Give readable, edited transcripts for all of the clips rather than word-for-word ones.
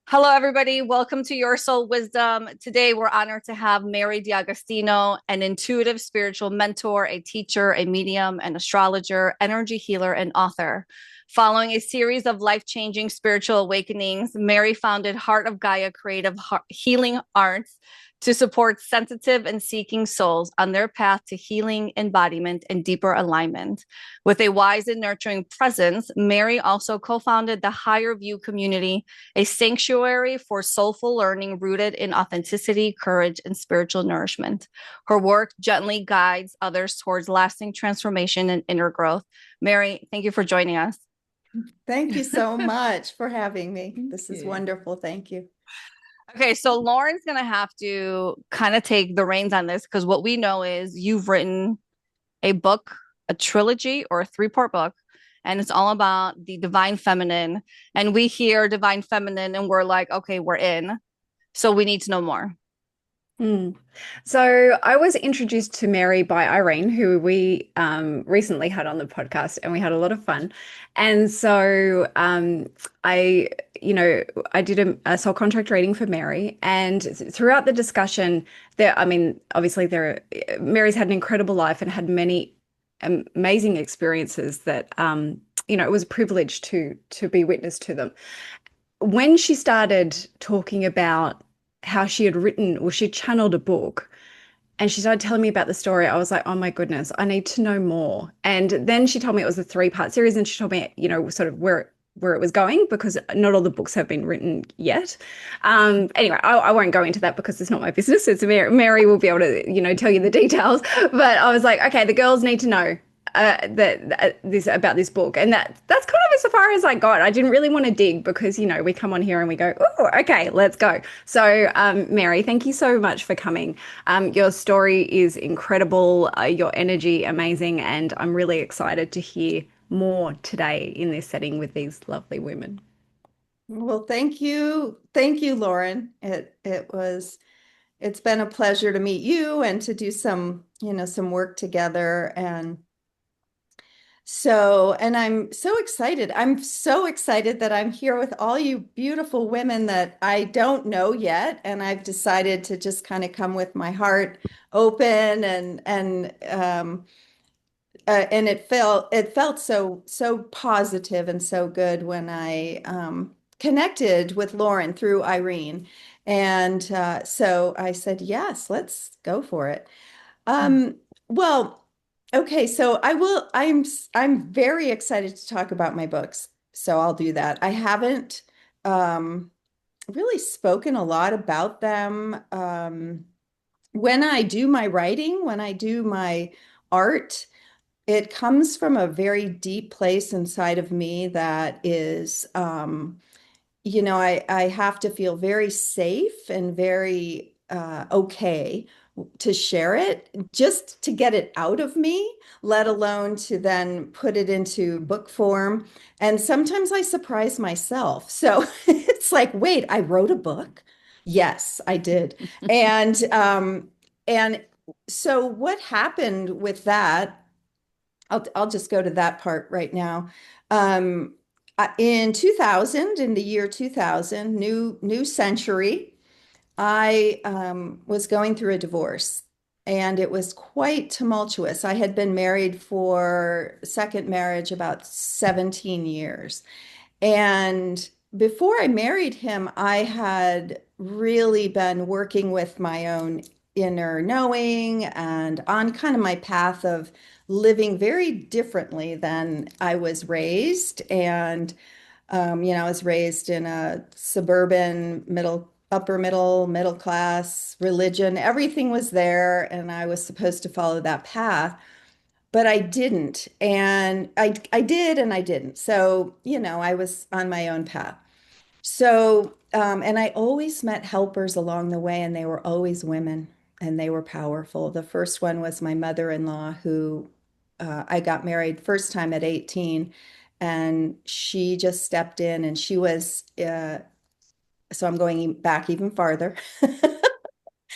Hello, everybody. Welcome to Your Soul Wisdom. Today, we're honored to have Mary D'Agostino, an intuitive spiritual mentor, a teacher, a medium, an astrologer, energy healer, and author. Following a series of life changing spiritual awakenings, Mary founded Heart of Gaia Creative Healing Arts to support sensitive and seeking souls on their path to healing, embodiment, and deeper alignment. With a wise and nurturing presence, Mary also co founded the Higher View community, a sanctuary for soulful learning rooted in authenticity, courage, and spiritual nourishment. Her work gently guides others towards lasting transformation and inner growth. Mary, thank you for joining us. Thank you so much for having me. This is Yeah. wonderful. Thank you. Okay, so Lauren's going to have to kind of take the reins on this because what we know is you've written a book, a trilogy, or a three-part book, and it's all about the divine feminine. And we hear divine feminine and we're like, okay, we're in. So we need to know more. Hmm. So I was introduced to Mary by Irene, who we recently had on the podcast, and we had a lot of fun. And so I, I did a soul contract reading for Mary, and throughout the discussion, there, I mean, obviously, Mary's had an incredible life and had many amazing experiences that, it was a privilege to be witness to them. When she started talking about how she had written or she channeled a book and she started telling me about the story, I was like, oh my goodness, I need to know more. And then she told me it was a three-part series, and she told me, sort of where it was going, because not all the books have been written yet. Anyway, I won't go into that because it's not my business. It's Mary will be able to, tell you the details. But I was like, okay, the girls need to know this about this book, and that's kind of as far as I got. I didn't really want to dig because we come on here and we go, oh, okay, let's go. So, Mary, thank you so much for coming. Your story is incredible, your energy amazing, and I'm really excited to hear more today in this setting with these lovely women. Well, thank you. Thank you, Lauren. It's been a pleasure to meet you and to do some work together. And I'm so excited. I'm so excited that I'm here with all you beautiful women that I don't know yet. And I've decided to just kind of come with my heart open and it felt so positive and so good when I connected with Lauren through Irene, and so I said yes, let's go for it. Um, well, okay, so I will. I'm very excited to talk about my books, so I'll do that. I haven't um, really spoken a lot about them. When I do my writing, when I do my art, it comes from a very deep place inside of me that is, I have to feel very safe and very okay to share it, just to get it out of me, let alone to then put it into book form. And sometimes I surprise myself. So it's like, wait, I wrote a book? Yes, I did. And so what happened with that? I'll just go to that part right now. Um, in 2000, in the year 2000, new century, I was going through a divorce, and it was quite tumultuous. I had been married for second marriage about 17 years. And before I married him, I had really been working with my own inner knowing and on kind of my path of living very differently than I was raised. And, I was raised in a suburban middle class religion. Everything was there, and I was supposed to follow that path, but I didn't. And I did and I didn't. So, I was on my own path. So, and I always met helpers along the way, and they were always women, and they were powerful. The first one was my mother-in-law, who I got married first time at 18, and she just stepped in, and she was, so I'm going back even farther.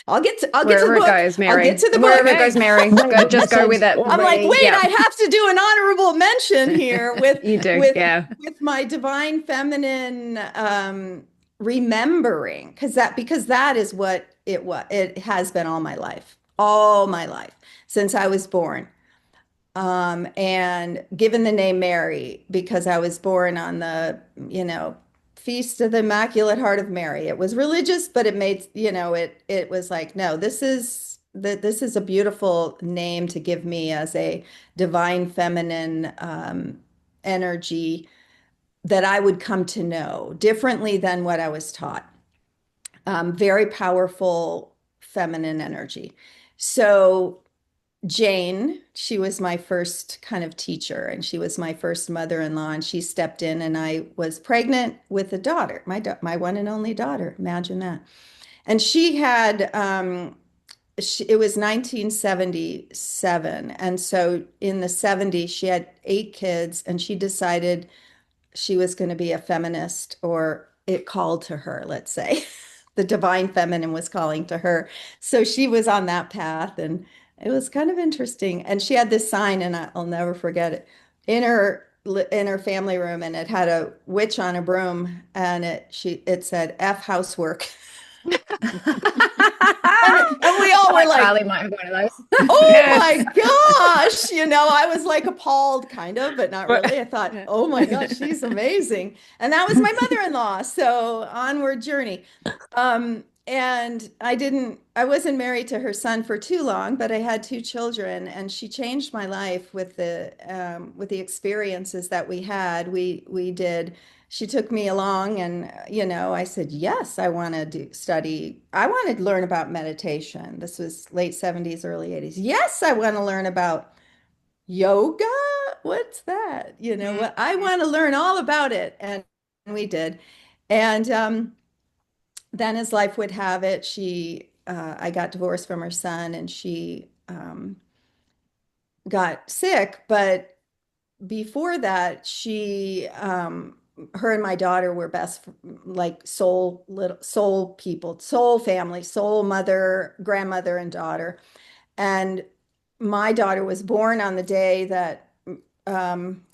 I'll get to the Wherever it book. goes, I'll get Mary. to the Wherever book. it Okay. goes, Mary. Just This go is with it. I'm like, way. wait, Yeah, I have to do an honorable mention here with you do. with Yeah. with my divine feminine remembering, because that is what it has been all my life since I was born. And given the name Mary because I was born on the, Feast of the Immaculate Heart of Mary. It was religious, but it made, it was like, no, this is a beautiful name to give me as a divine feminine energy that I would come to know differently than what I was taught. Very powerful feminine energy. So Jane, she was my first kind of teacher, and she was my first mother-in-law, and she stepped in, and I was pregnant with a daughter, my one and only daughter. Imagine that. And she had it was 1977, and so in the 70s she had 8 kids, and she decided she was going to be a feminist, or it called to her, let's say. The divine feminine was calling to her. So she was on that path, and it was kind of interesting. And she had this sign, and I'll never forget it, in her family room, and it had a witch on a broom, and it said F housework. And we all were Like like, Carly might have one of those. oh Yes. my gosh, I was like appalled, kind of, but not But really. I thought, yeah. oh my gosh, she's amazing. And that was my mother-in-law. So onward journey. And I wasn't married to her son for too long, but I had 2 children, and she changed my life with the experiences that we had. We did. She took me along, and I said, yes, I want to study. I want to learn about meditation. This was late 70s, early 80s. Yes, I want to learn about yoga. What's that? What I Mhm. want to learn all about it. And we did. And then as life would have it, I got divorced from her son, and she got sick. But before that, her and my daughter were like soul people, soul family, soul mother, grandmother, and daughter. And my daughter was born on the day that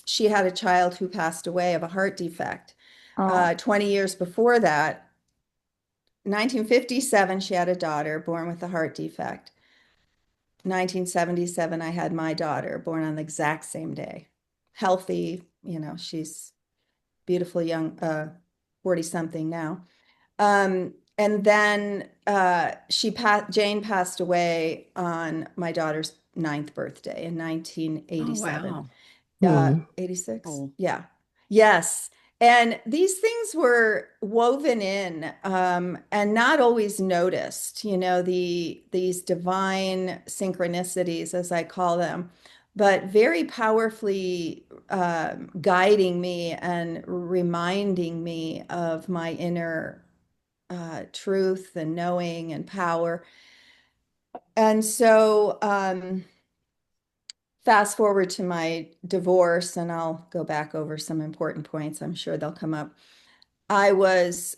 she had a child who passed away of a heart defect. Oh. 20 years before that, 1957, she had a daughter born with a heart defect. 1977, I had my daughter born on the exact same day. Healthy, she's beautiful young 40 something now. And then Jane passed away on my daughter's ninth birthday in Oh, 1987. wow. 86? Oh. Yeah. Yes. And these things were woven in, and not always noticed, these divine synchronicities, as I call them, but very powerfully guiding me and reminding me of my inner truth and knowing and power. And so, fast forward to my divorce, and I'll go back over some important points. I'm sure they'll come up. I was,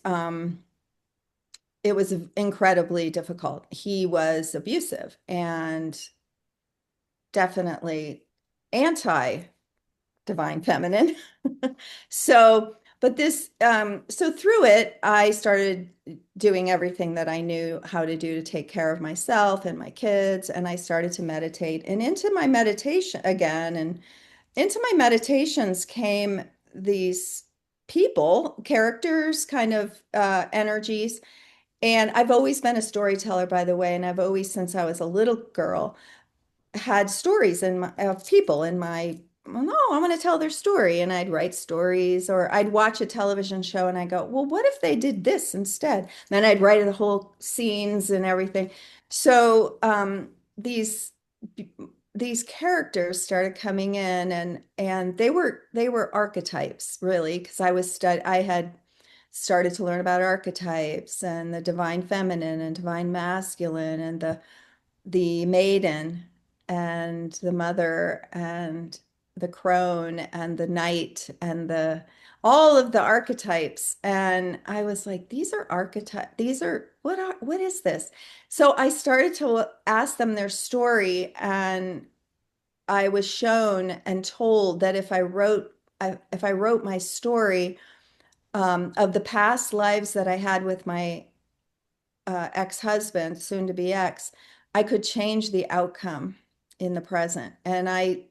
it was incredibly difficult. He was abusive and definitely anti divine feminine. So, so through it, I started doing everything that I knew how to do to take care of myself and my kids. And I started to meditate, and into my meditation again. And into my meditations came these characters, kind of energies. And I've always been a storyteller, by the way. And I've always, since I was a little girl, had stories of people in my, well, no, I want to tell their story. And I'd write stories, or I'd watch a television show and I go, well, what if they did this instead? Then I'd write the whole scenes and everything. So these characters started coming in, and they were archetypes, really, because I had started to learn about archetypes and the divine feminine and divine masculine, and the maiden and the mother and the crone and the knight and the all of the archetypes. And I was like, these are archetypes. What is this? So I started to ask them their story, and I was shown and told that if I wrote my story, of the past lives that I had with my ex-husband, soon to be ex, I could change the outcome in the present. And I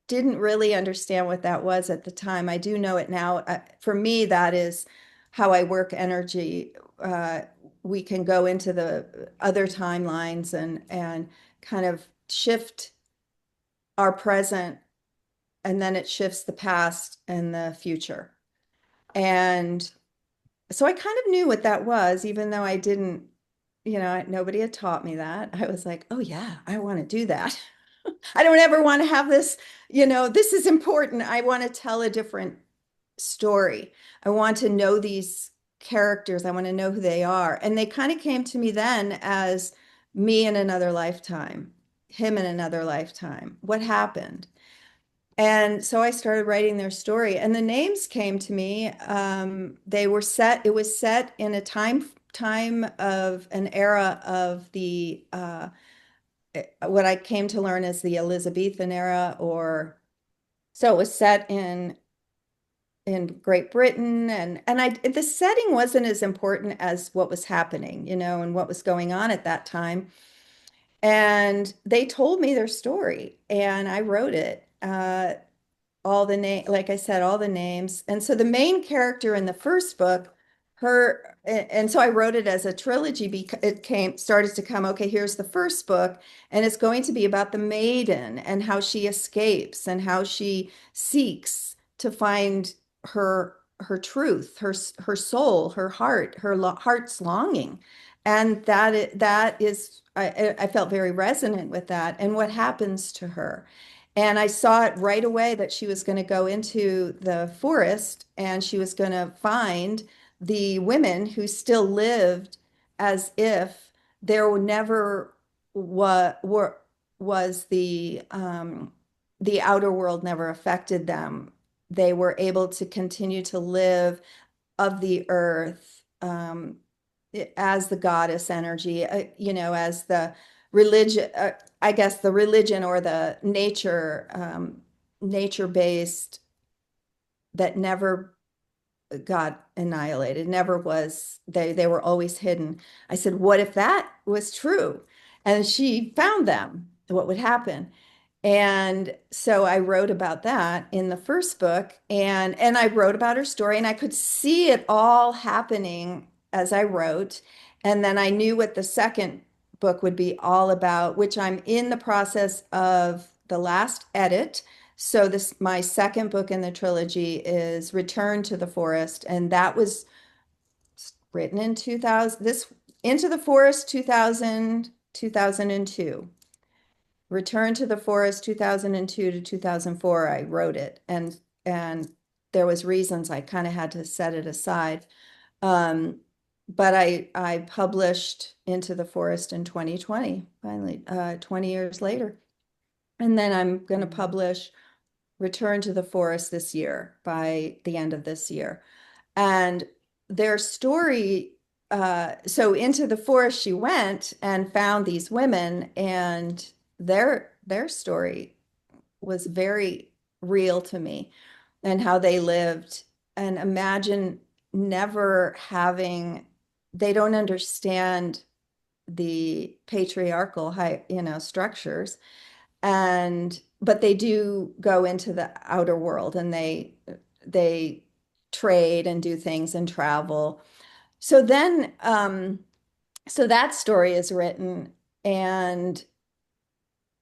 didn't really understand what that was at the time. I do know it now. For me, that is how I work energy. We can go into the other timelines and kind of shift our present, and then it shifts the past and the future. And so I kind of knew what that was, even though I didn't, nobody had taught me that. I was like, oh yeah, I want to do that. I don't ever want to have this, this is important. I want to tell a different story. I want to know these characters. I want to know who they are. And they kind of came to me then as me in another lifetime, him in another lifetime. What happened? And so I started writing their story, and the names came to me. They were set, it was set in a time of an era of the what I came to learn as the Elizabethan era, or so it was set in Great Britain, and the setting wasn't as important as what was happening, and what was going on at that time. And they told me their story, and I wrote it. All the name, like I said, all the names. And so the main character in the first book, and so I wrote it as a trilogy because started to come, okay, here's the first book, and it's going to be about the maiden and how she escapes and how she seeks to find her truth, her soul, her heart, heart's longing. And that is, I felt very resonant with that and what happens to her. And I saw it right away that she was going to go into the forest and she was going to find the women who still lived as if there never was the outer world never affected them. They were able to continue to live of the earth, as the goddess energy, as the religion, I guess the religion or the nature based, that never got annihilated, never was, they were always hidden. I said, what if that was true? And she found them, what would happen? And so I wrote about that in the first book, and I wrote about her story, and I could see it all happening as I wrote. And then I knew what the second book would be all about, which I'm in the process of the last edit. So this my second book in the trilogy is Return to the Forest, and that was written in 2000, this Into the Forest 2000, 2002. Return to the Forest 2002 to 2004, I wrote it, and there was reasons I kind of had to set it aside. Um, but I published Into the Forest in 2020, finally, 20 years later. And then I'm going to publish Return to the Forest this year, by the end of this year. And their story, so into the forest she went and found these women, and their story was very real to me, and how they lived. And imagine never having, they don't understand the patriarchal structures, and but they do go into the outer world, and they trade and do things and travel. So then, so that story is written, and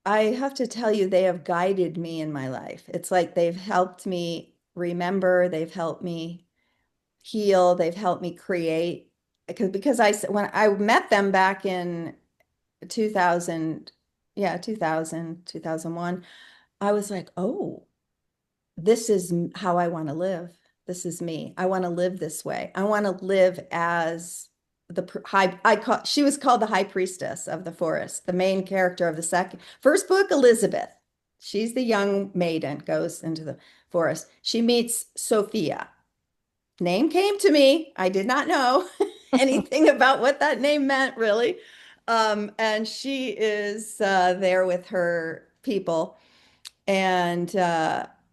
I have to tell you, they have guided me in my life. It's like they've helped me remember, they've helped me heal, they've helped me create. Because when I met them back in 2000, yeah, 2000, 2001, I was like, oh, this is how I want to live. This is me. I want to live this way. I want to live as she was called the high priestess of the forest, the main character of the first book, Elizabeth. She's the young maiden, goes into the forest. She meets Sophia. Name came to me. I did not know anything about what that name meant, really. And she is there with her people. And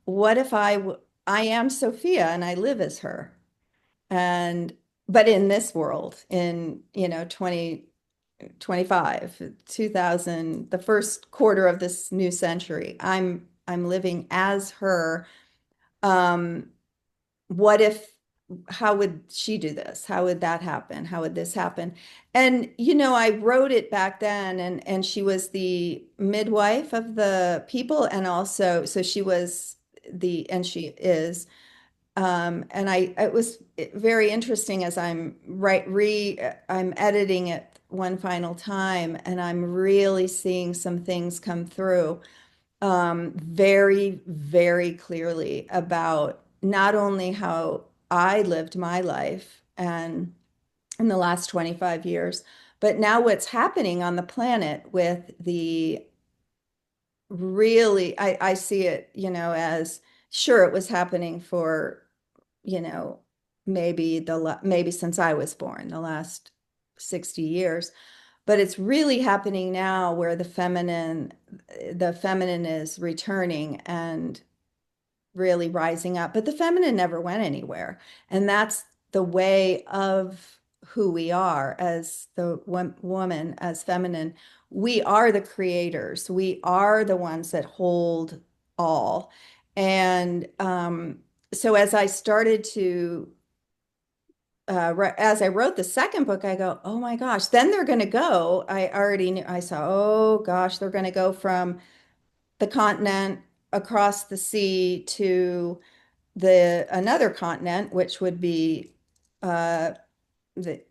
what if I am Sophia and I live as her. And but in this world, in 2025, 2000, the first quarter of this new century, I'm living as her. Um, what if, how would she do this? How would that happen? How would this happen? And I wrote it back then, and she was the midwife of the people, and also, so she was and she is, and it was very interesting as I'm editing it one final time, and I'm really seeing some things come through very, very clearly about not only how I lived my life and in the last 25 years, but now what's happening on the planet with the really, I see it, as sure it was happening for, you know, maybe since I was born, the last 60 years, but it's really happening now where the feminine is returning and really rising up, but the feminine never went anywhere. And that's the way of who we are as the woman, as feminine. We are the creators. We are the ones that hold all. And so as I started to as I wrote the second book, I go, oh my gosh, then they're going to go. I already knew, I saw, oh gosh, they're going to go from the continent across the sea to the another continent, which would be uh,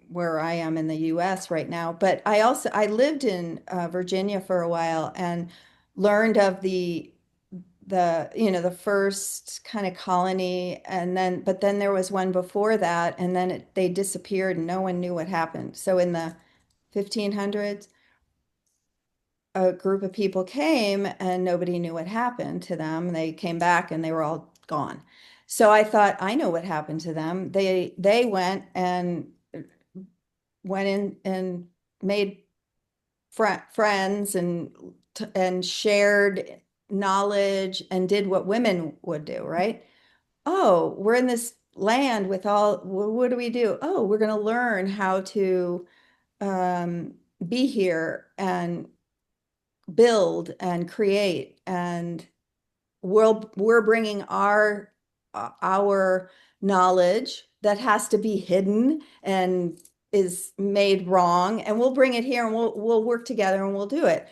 where I am in the US right now. But I lived in Virginia for a while and learned of the first kind of colony, and then there was one before that, and then they disappeared and no one knew what happened. So in the 1500s, a group of people came and nobody knew what happened to them. They came back and they were all gone. So I thought, I know what happened to them. They went in and made friends and shared knowledge and did what women would do, right? Oh, we're in this land with all, what do we do? Oh, we're going to learn how to um, be here and build and create, and we're bringing our knowledge that has to be hidden and is made wrong, and we'll bring it here and we'll work together and we'll do it.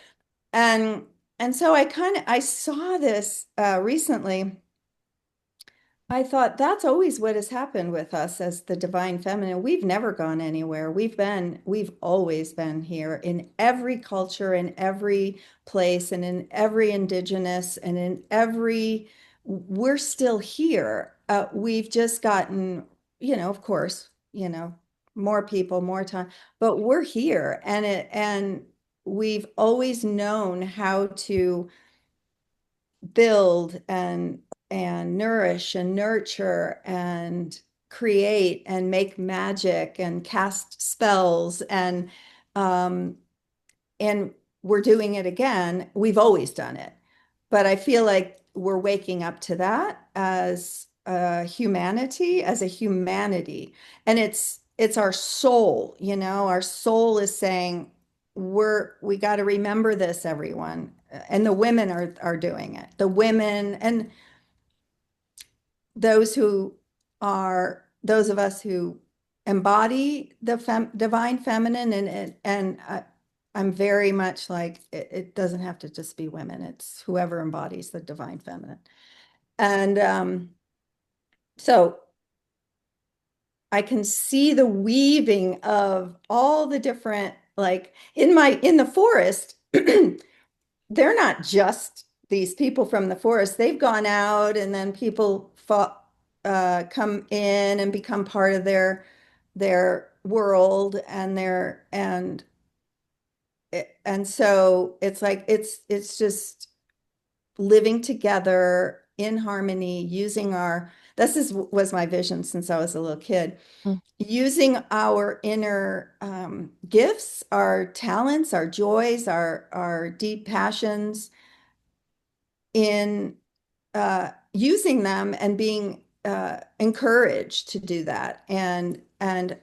And so I saw this recently. I thought that's always what has happened with us as the divine feminine. We've never gone anywhere. We've always been here in every culture, in every place, and in every indigenous, and we're still here. We've just gotten, of course, more people, more time, but we're here, and we've always known how to build and nourish and nurture and create and make magic and cast spells, um and we're doing it again. We've always done it, but I feel like we're waking up to that as a humanity, and it's our soul. Our soul is saying, we got to remember this, everyone. And the women are doing it. The women and those of us who embody the divine feminine, and I'm very much like it doesn't have to just be women. It's whoever embodies the divine feminine. And so I can see the weaving of all the different, like in the forest, they're not just these people from the forest. They've gone out, and then people come in and become part of their world, and so it's like it's just living together in harmony, using was my vision since I was a little kid, Mm. using our inner gifts, our talents, our joys, our deep passions in using them and being encouraged to do that. And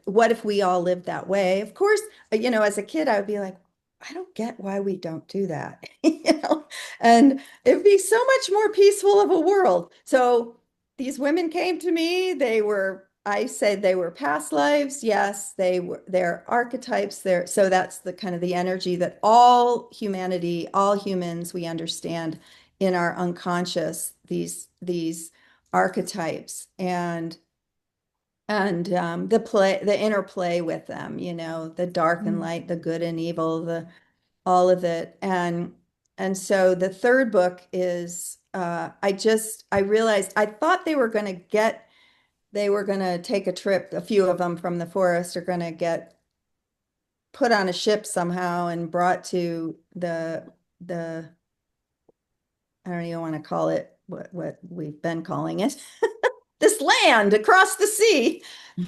what if we all lived that way? Of course, as a kid, I would be like, I don't get why we don't do that, and it would be so much more peaceful of a world. So these women came to me. I said they were past lives. Yes, they're archetypes. So that's the kind of the energy that all humanity, all humans, we understand in our unconscious, these archetypes and the interplay with them, the dark and light, the good and evil, the all of it. And so the third book is I realized I thought they were gonna take a trip, a few of them from the forest are gonna get put on a ship somehow and brought to the I don't even want to call it what we've been calling it, this land across the sea.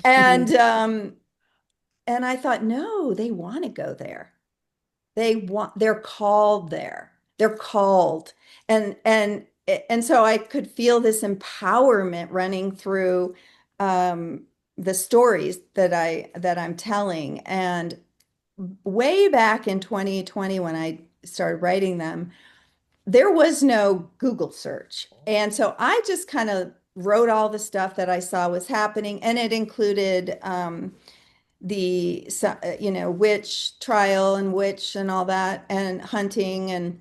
And and I thought, no, they want to go there. They're called there. They're called. And so I could feel this empowerment running through the stories that I'm telling. And way back in 2020, when I started writing them, there was no Google search. And so I just kind of wrote all the stuff that I saw was happening, and it included witch trial and witch and all that, and hunting,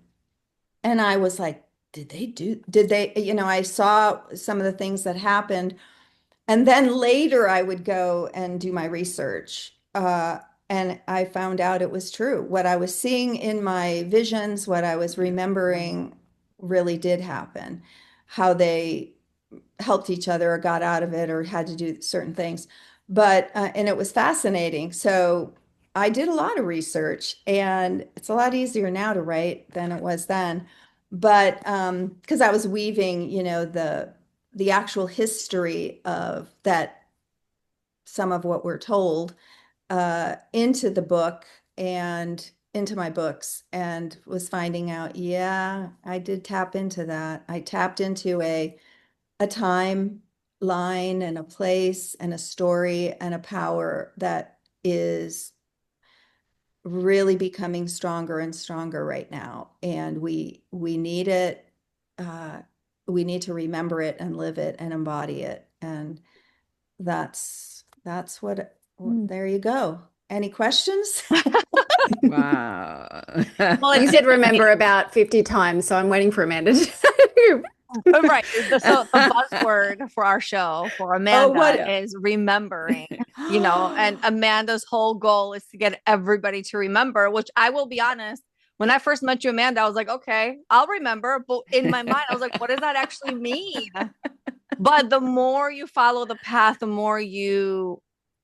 and I was like, did they, I saw some of the things that happened, and then later I would go and do my research. And I found out it was true. What I was seeing in my visions, what I was remembering really did happen. How they helped each other or got out of it or had to do certain things. And it was fascinating. So I did a lot of research, and it's a lot easier now to write than it was then. But because I was weaving, the actual history of that, some of what we're told into the book and into my books, and was finding out, yeah, I did tap into that. I tapped into a time line and a place and a story and a power that is really becoming stronger and stronger right now. And we need it. We need to remember it and live it and embody it. And that's what, there you go. Any questions? Wow. Well, You said remember about 50 times, so I'm waiting for Amanda to. right. So the buzzword for our show for Oh, Amanda what? is remembering, and Amanda's whole goal is to get everybody to remember, which I will be honest, when I first met you, Amanda, I was like, okay, I'll remember. But in my mind, I was like, what does that actually mean? But the more you follow the path, the more you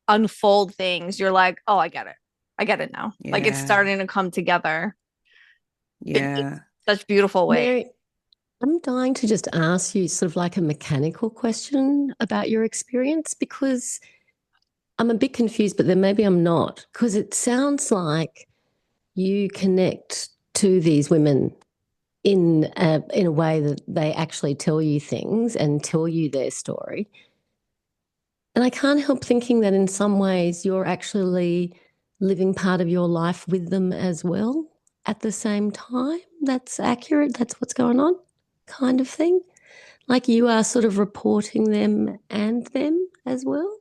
unfold things, you're like, oh, I get it. I get it now. Like it's Yeah. starting to come together in Yeah. such beautiful ways. Mary, I'm dying to just ask you sort of like a mechanical question about your experience, because I'm a bit confused, but then maybe I'm not, because it sounds like you connect to these women in a way that they actually tell you things and tell you their story. And I can't help thinking that in some ways you're actually living part of your life with them as well at the same time. That's accurate. That's what's going on, kind of thing. Like you are sort of reporting them and them as well.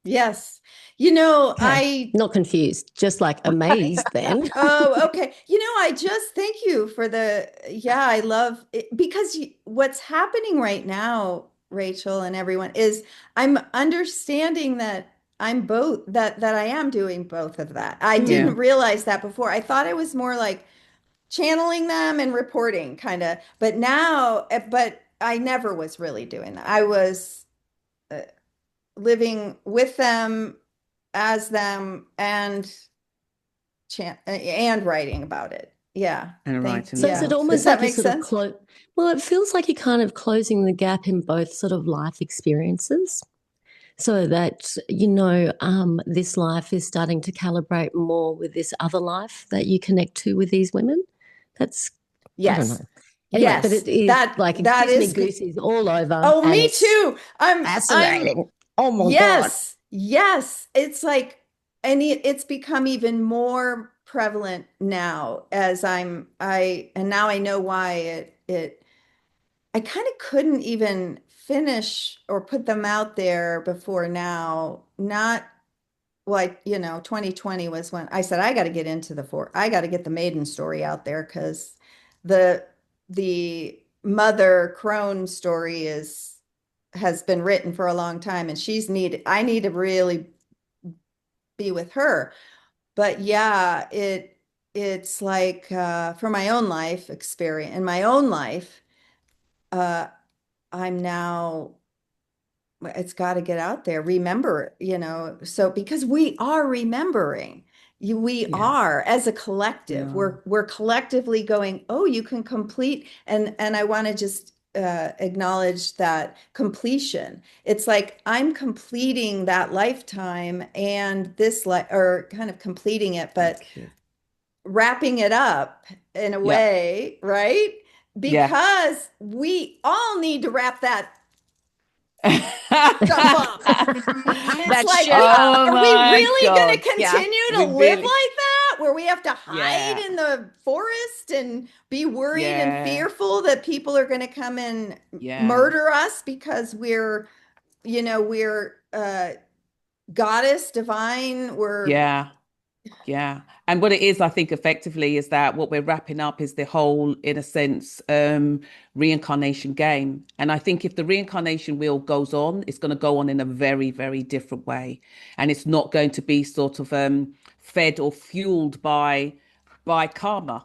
Yes. Okay. Not confused, just like amazed then. Oh, okay. I just thank you for I love it, because what's happening right now, Rachel and everyone, is I'm understanding that that I am doing both of that. I didn't realize that before. I thought I was more like channeling them and reporting kind of, but I never was really doing that. I was living with them, as them, and writing about it. Yeah. And writing So the is it books. almost Does that like you make sort of sense? well, it feels like you're kind of closing the gap in both sort of life experiences, so that, this life is starting to calibrate more with this other life that you connect to with these women. That's, I don't Yes. know. Anyway, but Yes, it is like it that gives me is goosies all over, oh, and me it's too. I'm fascinating. Oh my God. yes, yes. It's like, and it's become even more prevalent now as and now I know why I kind of couldn't even finish or put them out there before now. Not like, 2020 was when I said, I got to get into I got to get the maiden story out there because the, the mother crone story has been written for a long time and I need to really be with her. But yeah, it's like for my own life experience in my own life, uh, I'm now it's got to get out there. Remember, so because we are remembering. We Yes. are as a We collective. are. We're collectively going, oh, you can complete and I want to just acknowledge that completion. It's like I'm completing that lifetime and this or kind of completing it, but Thank you. wrapping it up in a Yeah. way, right? Yeah. Because we all need to wrap that stuff up. It's That like, shit up. Oh are we my really going God. to Yeah. continue to We live like really, that, where we have to hide yeah. in the forest and be worried and Yeah. fearful that people are going to come and Yeah. murder us because we're goddess divine, we're Yeah. Yeah. And what it is, I think, effectively, is that what we're wrapping up is the whole, in a sense, reincarnation game. And I think if the reincarnation wheel goes on, it's going to go on in a very, very different way. And it's not going to be sort of fed or fueled by karma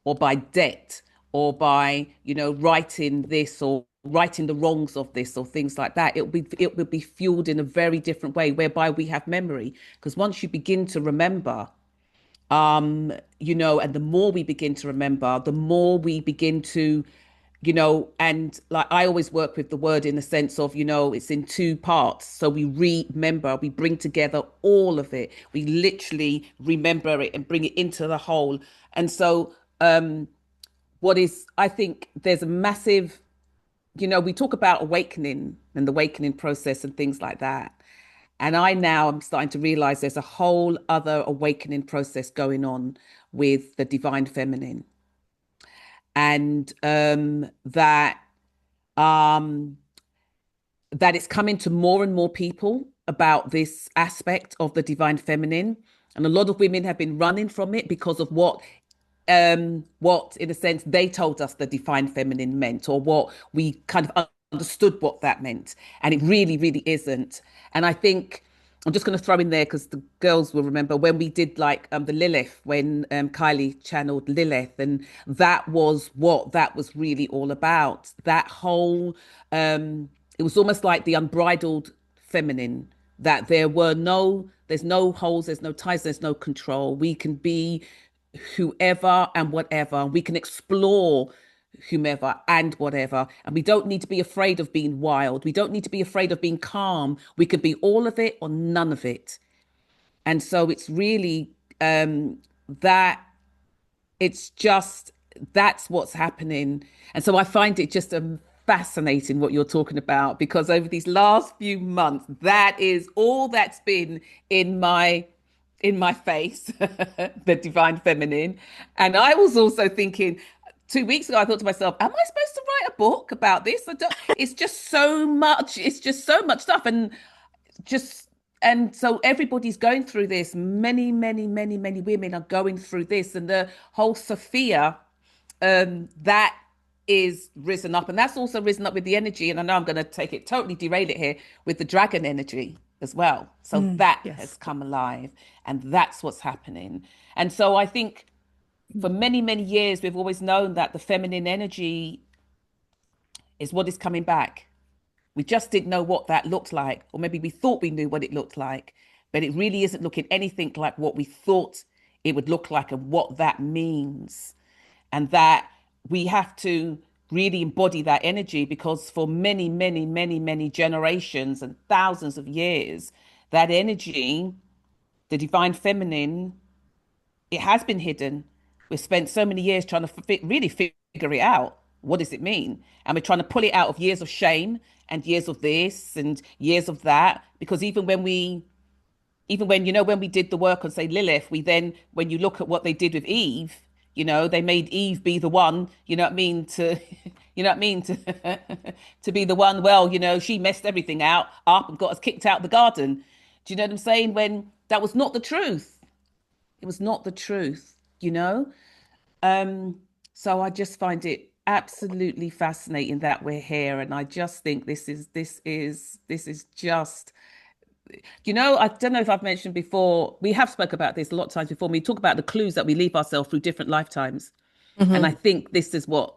or by debt or by, writing this or writing the wrongs of this or things like that. It will be fueled in a very different way, whereby we have memory. Because once you begin to remember, and the more we begin to remember, the more we begin to, and like I always work with the word in the sense of, it's in two parts. So we remember, we bring together all of it. We literally remember it and bring it into the whole. And so, I think there's a massive, we talk about awakening and the awakening process and things like that. And I now am starting to realize there's a whole other awakening process going on with the divine feminine. And um, that it's coming to more and more people about this aspect of the divine feminine. And a lot of women have been running from it because of what in a sense they told us the divine feminine meant, or what we kind of understood what that meant, and it really really isn't. And I think I'm just going to throw in there, because the girls will remember when we did like the Lilith, when Kylie channeled Lilith, and that was what that was really all about. That whole it was almost like the unbridled feminine, that there's no holes, there's no ties, there's no control. We can be whoever and whatever. We can explore whomever and whatever. And we don't need to be afraid of being wild. We don't need to be afraid of being calm. We could be all of it or none of it. And so it's really that it's just that's what's happening. And so I find it just fascinating what you're talking about, because over these last few months, that is all that's been in my face, the divine feminine. And I was also thinking 2 weeks ago, I thought to myself, am I supposed to write a book about this? It's just so much. It's just so much stuff. Just and so everybody's going through this. Many, many, many, many women are going through this. And the whole Sophia, that is risen up. And that's also risen up with the energy. And I know I'm going to take it, totally derail it here, with the dragon energy as well. So that has Yes. come alive, and that's what's happening. And so I think for many, many years, we've always known that the feminine energy is what is coming back. We just didn't know what that looked like, or maybe we thought we knew what it looked like, but it really isn't looking anything like what we thought it would look like, and what that means. And that we have to really embody that energy, because for many, many, many, many generations and thousands of years, that energy, the divine feminine, it has been hidden. We've spent so many years trying to really figure it out. what does it mean? And we're trying to pull it out of years of shame and years of this and years of that. Because even when, when we did the work on, say, Lilith, we then, when you look at what they did with Eve, they made Eve be the one, to, to be the one, well, she messed everything up and got us kicked out of the garden. Do you know what I'm saying? When that was not the truth. It was not the truth, you know? So I just find it absolutely fascinating that we're here. And I just think this is just, I don't know if I've mentioned before, we have spoke about this a lot of times before. We talk about the clues that we leave ourselves through different lifetimes. And I think this is what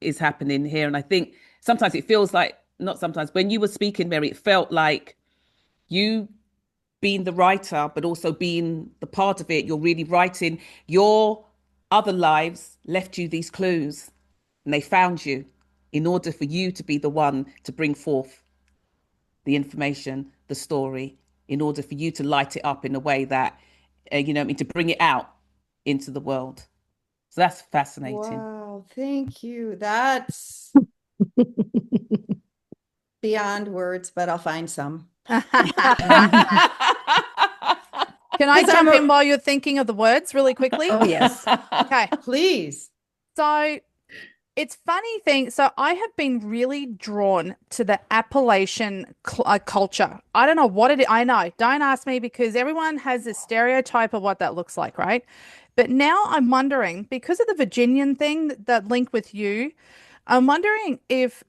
is happening here. And I think sometimes it feels like, not sometimes, when you were speaking, Mary, it felt like you being the writer, but also being the part of it, you're really writing your other lives left you these clues and they found you in order for you to be the one to bring forth the information, the story, in order for you to light it up in a way that, to bring it out into the world. So that's fascinating. Wow, thank you. That's beyond words, but I'll find some. Can I jump in while you're thinking of the words really quickly? Oh, yes. Okay. Please. So it's funny thing. So I have been really drawn to the Appalachian culture. I don't know what it is. I know. Don't ask me because everyone has a stereotype of what that looks like, right? But now I'm wondering, because of the Virginian thing that link with you, I'm wondering if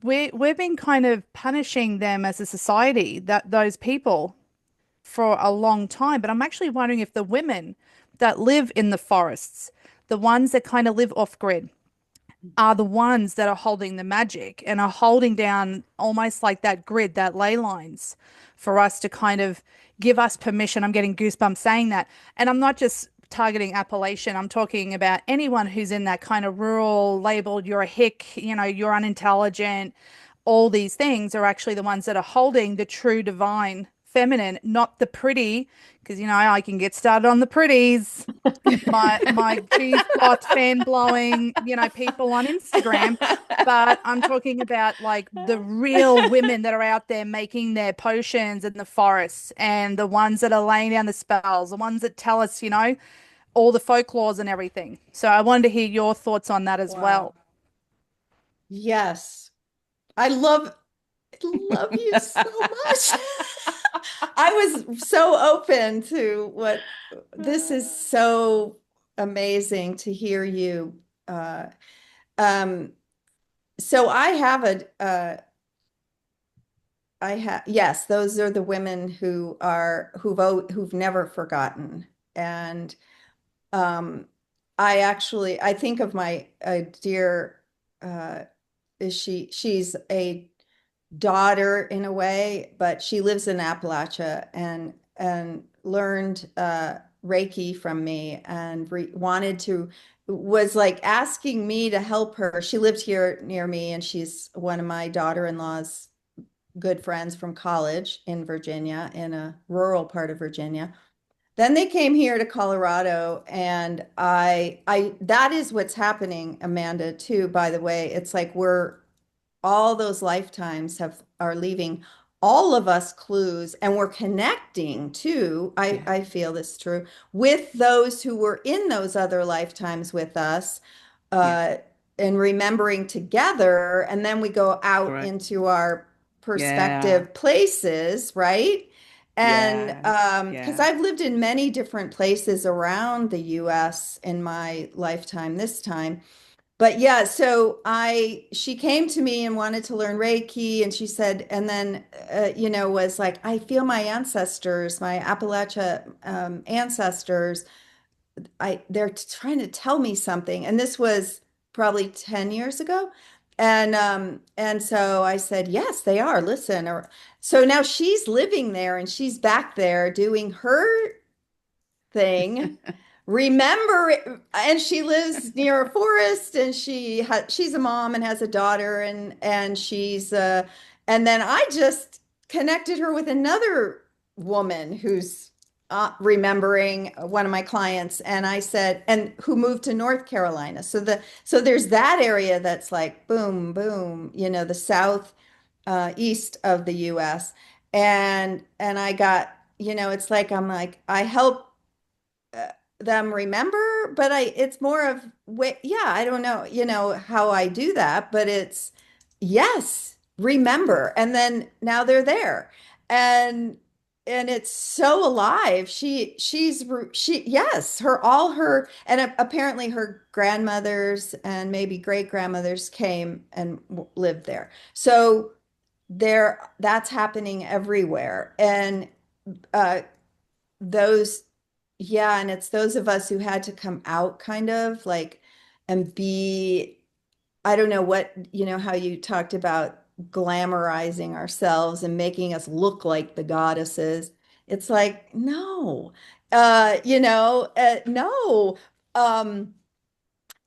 we've been kind of punishing them as a society, that those people for a long time. But I'm actually wondering if the women that live in the forests, the ones that kind of live off grid, are the ones that are holding the magic and are holding down almost like that grid, that ley lines for us to kind of give us permission. I'm getting goosebumps saying that. And I'm not just targeting Appalachian. I'm talking about anyone who's in that kind of rural labeled, you're a hick, you're unintelligent. All these things are actually the ones that are holding the true divine feminine, not the pretty, because I can get started on the pretties. my G-spot fan blowing, people on Instagram, but I'm talking about like the real women that are out there making their potions in the forests, and the ones that are laying down the spells, the ones that tell us, all the folklores and everything. So I wanted to hear your thoughts on that as well. Yes. I love you so much. I was so open to what this is so amazing to hear you. So I have yes, those are the women who've never forgotten. And I think of my dear, she's a daughter in a way, but she lives in Appalachia and learned Reiki from me and was like asking me to help her. She lived here near me, and she's one of my daughter-in-law's good friends from college in Virginia, in a rural part of Virginia. Then they came here to Colorado, and that is what's happening, Amanda, too, by the way. It's like all those lifetimes are leaving all of us clues, and we're connecting too. I feel this true with those who were in those other lifetimes with us, and remembering together, and then we go out into our perspective places, right? And because I've lived in many different places around the US in my lifetime this time. But yeah, so she came to me and wanted to learn Reiki, and she said, and then, was like, I feel my ancestors, my Appalachia ancestors, they're trying to tell me something. And this was probably 10 years ago. And so I said, yes, they are. Listen. So now she's living there, and she's back there doing her thing. Remember, and she lives near a forest, and she's a mom and has a daughter, and she's and then I just connected her with another woman who's remembering one of my clients, and I said, and who moved to North Carolina. So there's that area that's like boom, boom, the south east of the US. And I got, it's like I'm like I help them remember, but it's more of yeah, I don't know, how I do that, but it's yes, remember. And then now they're there. And it's so alive. Yes, and apparently her grandmothers and maybe great grandmothers came and lived there. So that's happening everywhere. And uh those yeah, and it's those of us who had to come out kind of like and be, I don't know what, how you talked about glamorizing ourselves and making us look like the goddesses. It's like, no, no. Um,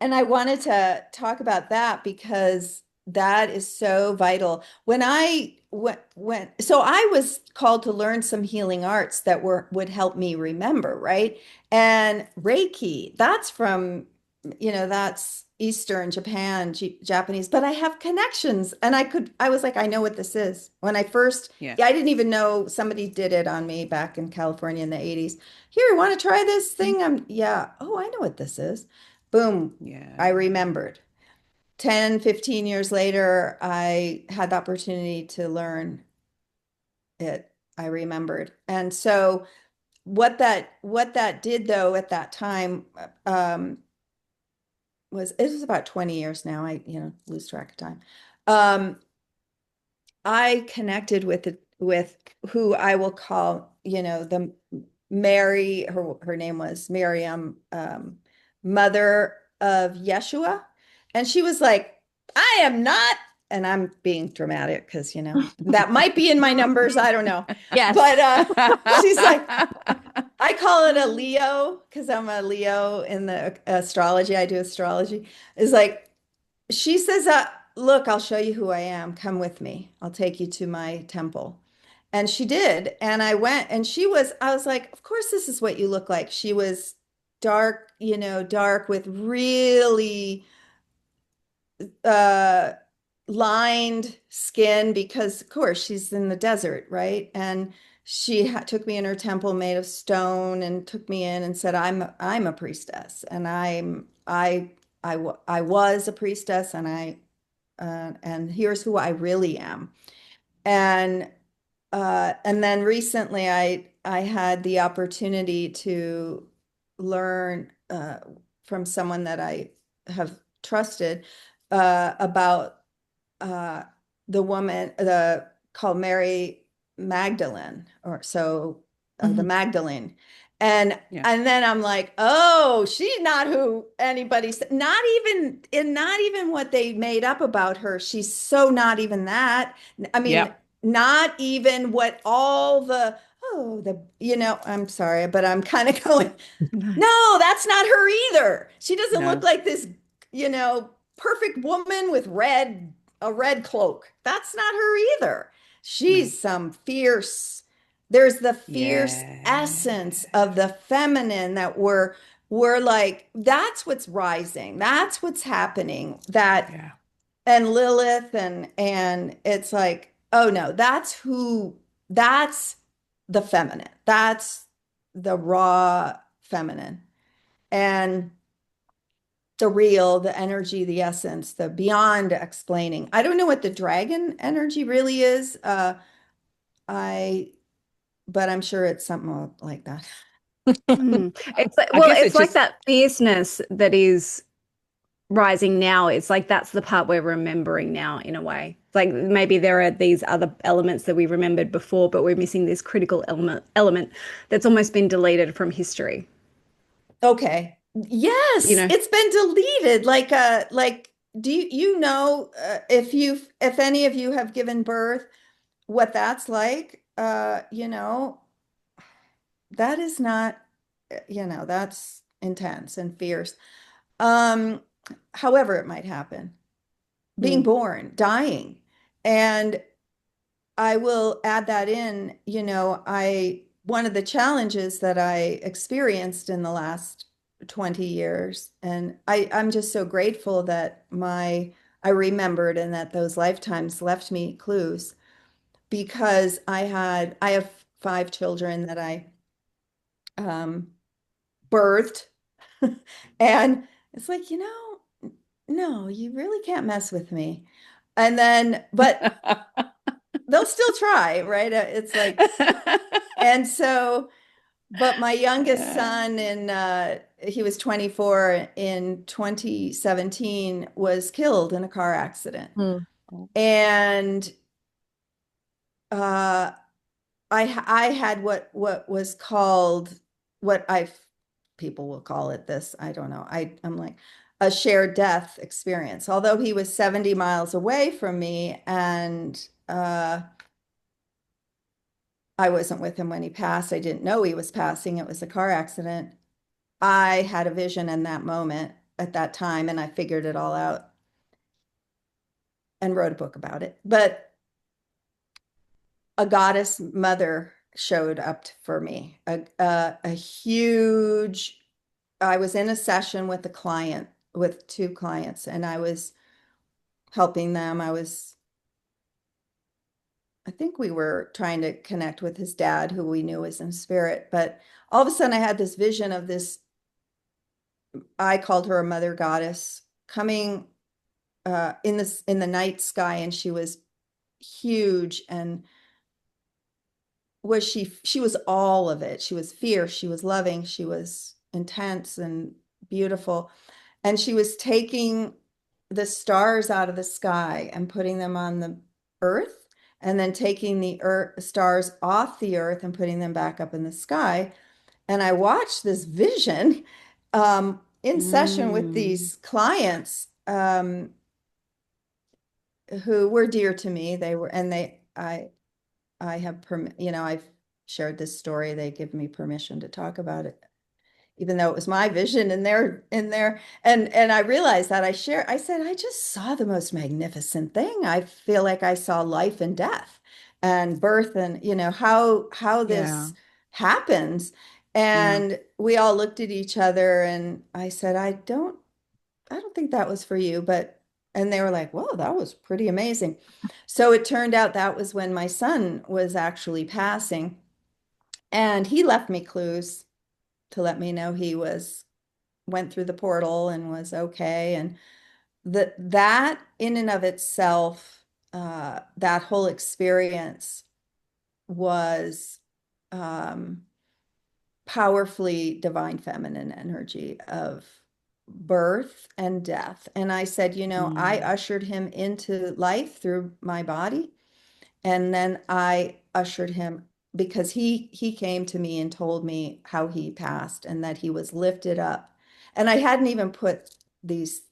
and I wanted to talk about that because that is so vital. When I went, so I was called to learn some healing arts that would help me remember, right? And Reiki, that's Eastern Japan, Japanese, but I have connections, and I was like, I know what this is. When I first, Yeah. I didn't even know somebody did it on me back in California in the 80s. Here, want to try this thing? Yeah. Oh, I know what this is. Boom. Yeah. I remembered. 10, 15 years later, I had the opportunity to learn it. I remembered. And so what that did though at that time it was about 20 years now. I, lose track of time. I connected with who I will call, the Mary, her name was Miriam, mother of Yeshua. And she was like, I am not, and I'm being dramatic because, that might be in my numbers. I don't know. Yes. But she's like, I call it a Leo because I'm a Leo in the astrology. I do astrology. Is like, she says, look, I'll show you who I am. Come with me. I'll take you to my temple. And she did. And I went, and I was like, of course, this is what you look like. She was dark, dark with really uh, lined skin because, of course, she's in the desert, right? And she took me in her temple made of stone and took me in and said, I'm a priestess, and I was a priestess, and here's who I really am. And then recently I had the opportunity to learn from someone that I have trusted about uh, the woman called Mary Magdalene, or so the Magdalene. And Yeah. and then I'm like, oh, she's not who anybody said, not even what they made up about her. She's so not even that. I mean, Yeah. not even what all I'm sorry, but I'm kind of going, no, that's not her either. She doesn't look No. like this, perfect woman with a red cloak. That's not her either. She's some fierce, there's the fierce Yeah. essence of the feminine that we're like, that's what's rising. That's what's happening. Yeah. And Lilith and it's like, oh no, that's the feminine. That's the raw feminine. And the energy, the essence, the beyond explaining. I don't know what the dragon energy really is. I but I'm sure it's something like that. It's like, I well, guess it's it's like just that fierceness that is rising now. It's like that's the part we're remembering now in a way. It's like maybe there are these other elements that we remembered before, but we're missing this critical element that's almost been deleted from history. Okay. You Yes, know, it's been deleted. Like do if any of you have given birth, what that's like? That is not, that's intense and fierce. Um, However it might happen, being Mm. born, dying. And I will add that in, one of the challenges that I experienced in the last 20 years. And I'm just so grateful that I remembered and that those lifetimes left me clues, because I have 5 children that I birthed. And it's like, no, you really can't mess with me. And then, but they'll still try, right? It's like, and so, but my youngest son he was 24 in 2017, was killed in a car accident. Mm. And uh, I had what was called, what people will call it this, I don't know. I'm like, a shared death experience. Although he was 70 miles away from me, and I wasn't with him when he passed. I didn't know he was passing. It was a car accident. I had a vision in that moment at that time, and I figured it all out and wrote a book about it. But a goddess mother showed up for me, a huge, I was in a session with with 2 clients, and I was helping them. I think we were trying to connect with his dad, who we knew was in spirit. But all of a sudden I had this vision of this, I called her a mother goddess, coming in the night sky, and she was huge. And she was all of it. She was fierce, she was loving, she was intense and beautiful. And she was taking the stars out of the sky and putting them on the earth, and then taking the stars off the earth and putting them back up in the sky. And I watched this vision in session with these clients who were dear to me. I have I've shared this story. They give me permission to talk about it, even though it was my vision. And and I realized that I said, I just saw the most magnificent thing. I feel like I saw life and death and birth, and how this happens. And we all looked at each other, and I said, I don't think that was for you, and they were like, "Whoa, that was pretty amazing." So it turned out that was when my son was actually passing, and he left me clues to let me know he went through the portal and was okay. And that in and of itself, that whole experience was powerfully divine feminine energy of birth and death. And I said, I ushered him into life through my body, and then I ushered him, because he came to me and told me how he passed and that he was lifted up. And I hadn't even put these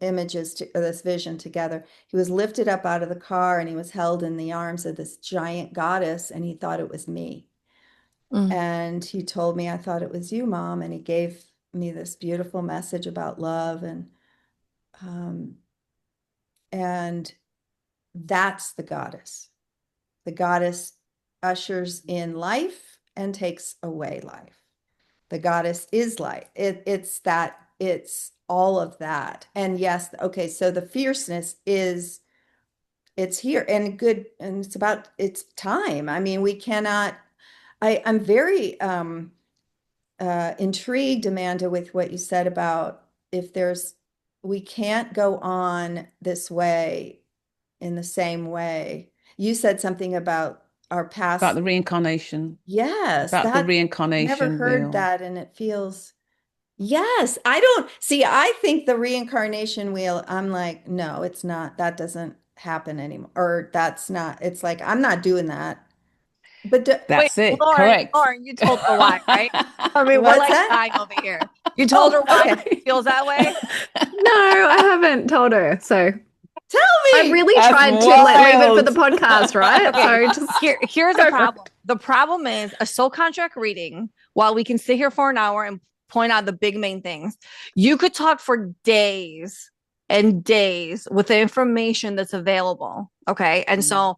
images or this vision together. He was lifted up out of the car, and he was held in the arms of this giant goddess, and he thought it was me. And he told me, "I thought it was you, Mom." And he gave me this beautiful message about love. And that's the goddess. The goddess ushers in life and takes away life. The goddess is life. It's all of that. And yes, okay, so the fierceness it's here, and good, and it's time. I mean, we cannot, I'm very intrigued, Amanda, with what you said about, we can't go on this way in the same way. You said something about our past. About the reincarnation. Yes. About the reincarnation. Never heard that. And it feels, yes. I think the reincarnation wheel, I'm like, no, it's not. That doesn't happen anymore. Or that's not, it's like, I'm not doing that. But that's it. Lauren, Correct. Lauren, you told her why, right? I mean, we're like dying over here. You told her why it feels that way? No, I haven't told her. So tell me. I really That's tried to leave it for the podcast, right? Okay. So just here's the problem. The problem is a soul contract reading. While we can sit here for an hour and point out the big main things, you could talk for days and days with the information that's available. Okay. And so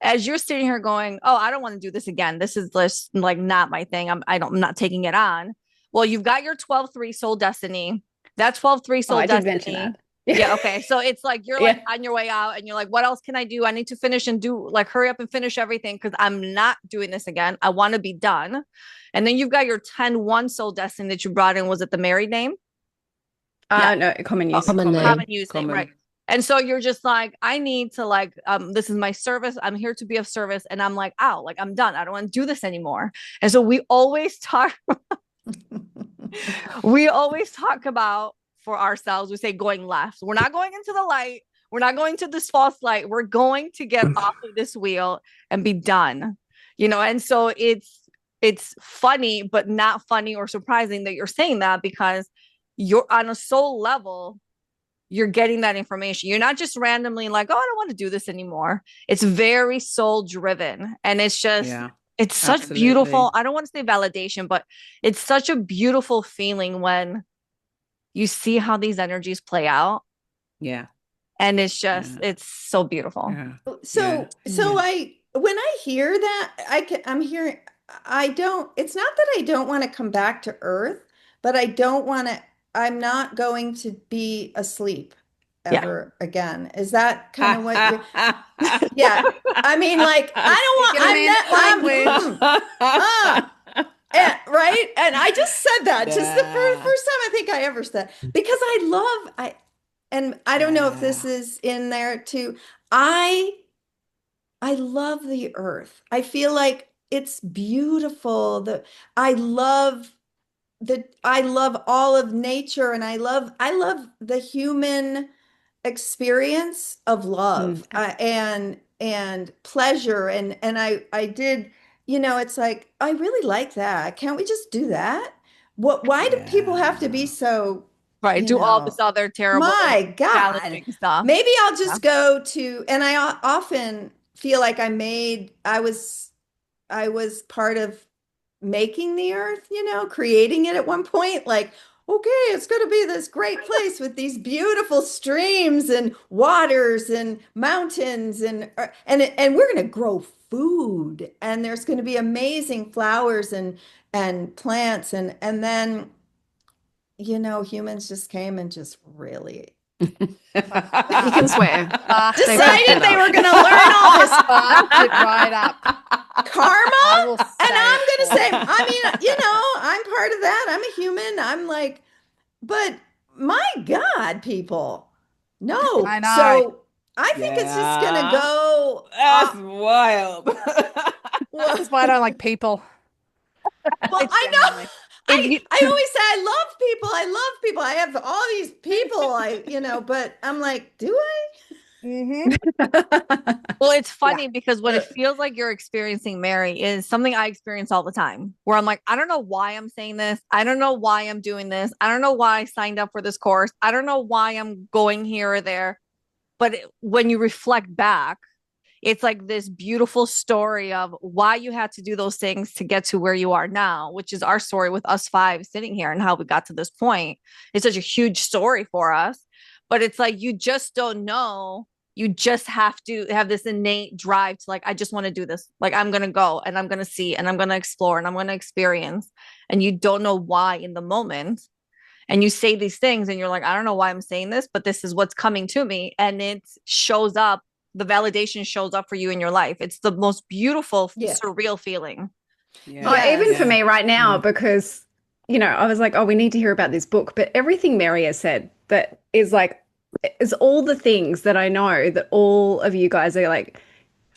as you're sitting here going, oh, I don't want to do this again. This is just like not my thing. I'm not taking it on. Well, you've got your 12-3 soul destiny. That 12-3 soul I did mention destiny. that. Yeah. Okay. So it's like you're Yeah. like on your way out and you're like, what else can I do? I need to finish and do like hurry up and finish everything because I'm not doing this again. I want to be done. And then you've got your 10-1 soul destiny that you brought in. Was it the married name? Yeah. No, common use. Common name. Common use name, Common. right? And so you're just like, I need to like, this is my service. I'm here to be of service. And I'm like, ow, like I'm done. I don't want to do this anymore. And so we always talk about for ourselves, we say going left. We're not going into the light. We're not going to this false light. We're going to get off of this wheel and be done. And so it's funny, but not funny or surprising that you're saying that because you're on a soul level, you're getting that information. You're not just randomly like, oh, I don't want to do this anymore. It's very soul driven. And it's just, it's such beautiful. I don't want to say validation, but it's such a beautiful feeling when you see how these energies play out. Yeah. And it's just, it's so beautiful. Yeah. So when I hear that, I'm hearing, it's not that I don't want to come back to Earth, but I'm not going to be asleep ever again. Is that kind of what you're, yeah. I mean, like, right. And I just said that just the first time I think I ever said, because I don't know if this is in there too. I love the earth. I feel like it's beautiful. I love all of nature, and I love the human experience of love and pleasure, and I did, it's like I really like that. Can't we just do that? Why do people have to be so do all this other terrible, my God, challenging stuff? Maybe I'll just go to, and I often feel like I was part of making the earth, creating it at one point, like, okay, it's going to be this great place with these beautiful streams and waters and mountains and we're going to grow food, and there's going to be amazing flowers and plants, and then humans just came and just really You can swear. decided they were going to learn all this right up. karma, and I'm going to say, I mean, I'm part of that. I'm a human. I'm like, but my God, people, no. I know. So I think it's just going to go. That's wild. That's why I don't like people. Well, I know. I always say I love people. I love people. I have all these people. But I'm like, do I? Mm-hmm. Well, it's funny because what it feels like you're experiencing, Mary, is something I experience all the time, where I'm like, I don't know why I'm saying this. I don't know why I'm doing this. I don't know why I signed up for this course. I don't know why I'm going here or there. But when you reflect back, it's like this beautiful story of why you had to do those things to get to where you are now, which is our story with us 5 sitting here and how we got to this point. It's such a huge story for us, but it's like, you just don't know. You just have to have this innate drive to like, I just want to do this. Like, I'm going to go and I'm going to see and I'm going to explore and I'm going to experience. And you don't know why in the moment. And you say these things and you're like, I don't know why I'm saying this, but this is what's coming to me. And it shows up. The validation shows up for you in your life. It's the most beautiful, surreal feeling. Even for me right now, because, I was like, oh, we need to hear about this book. But everything Mary has said that is all the things that I know that all of you guys are like,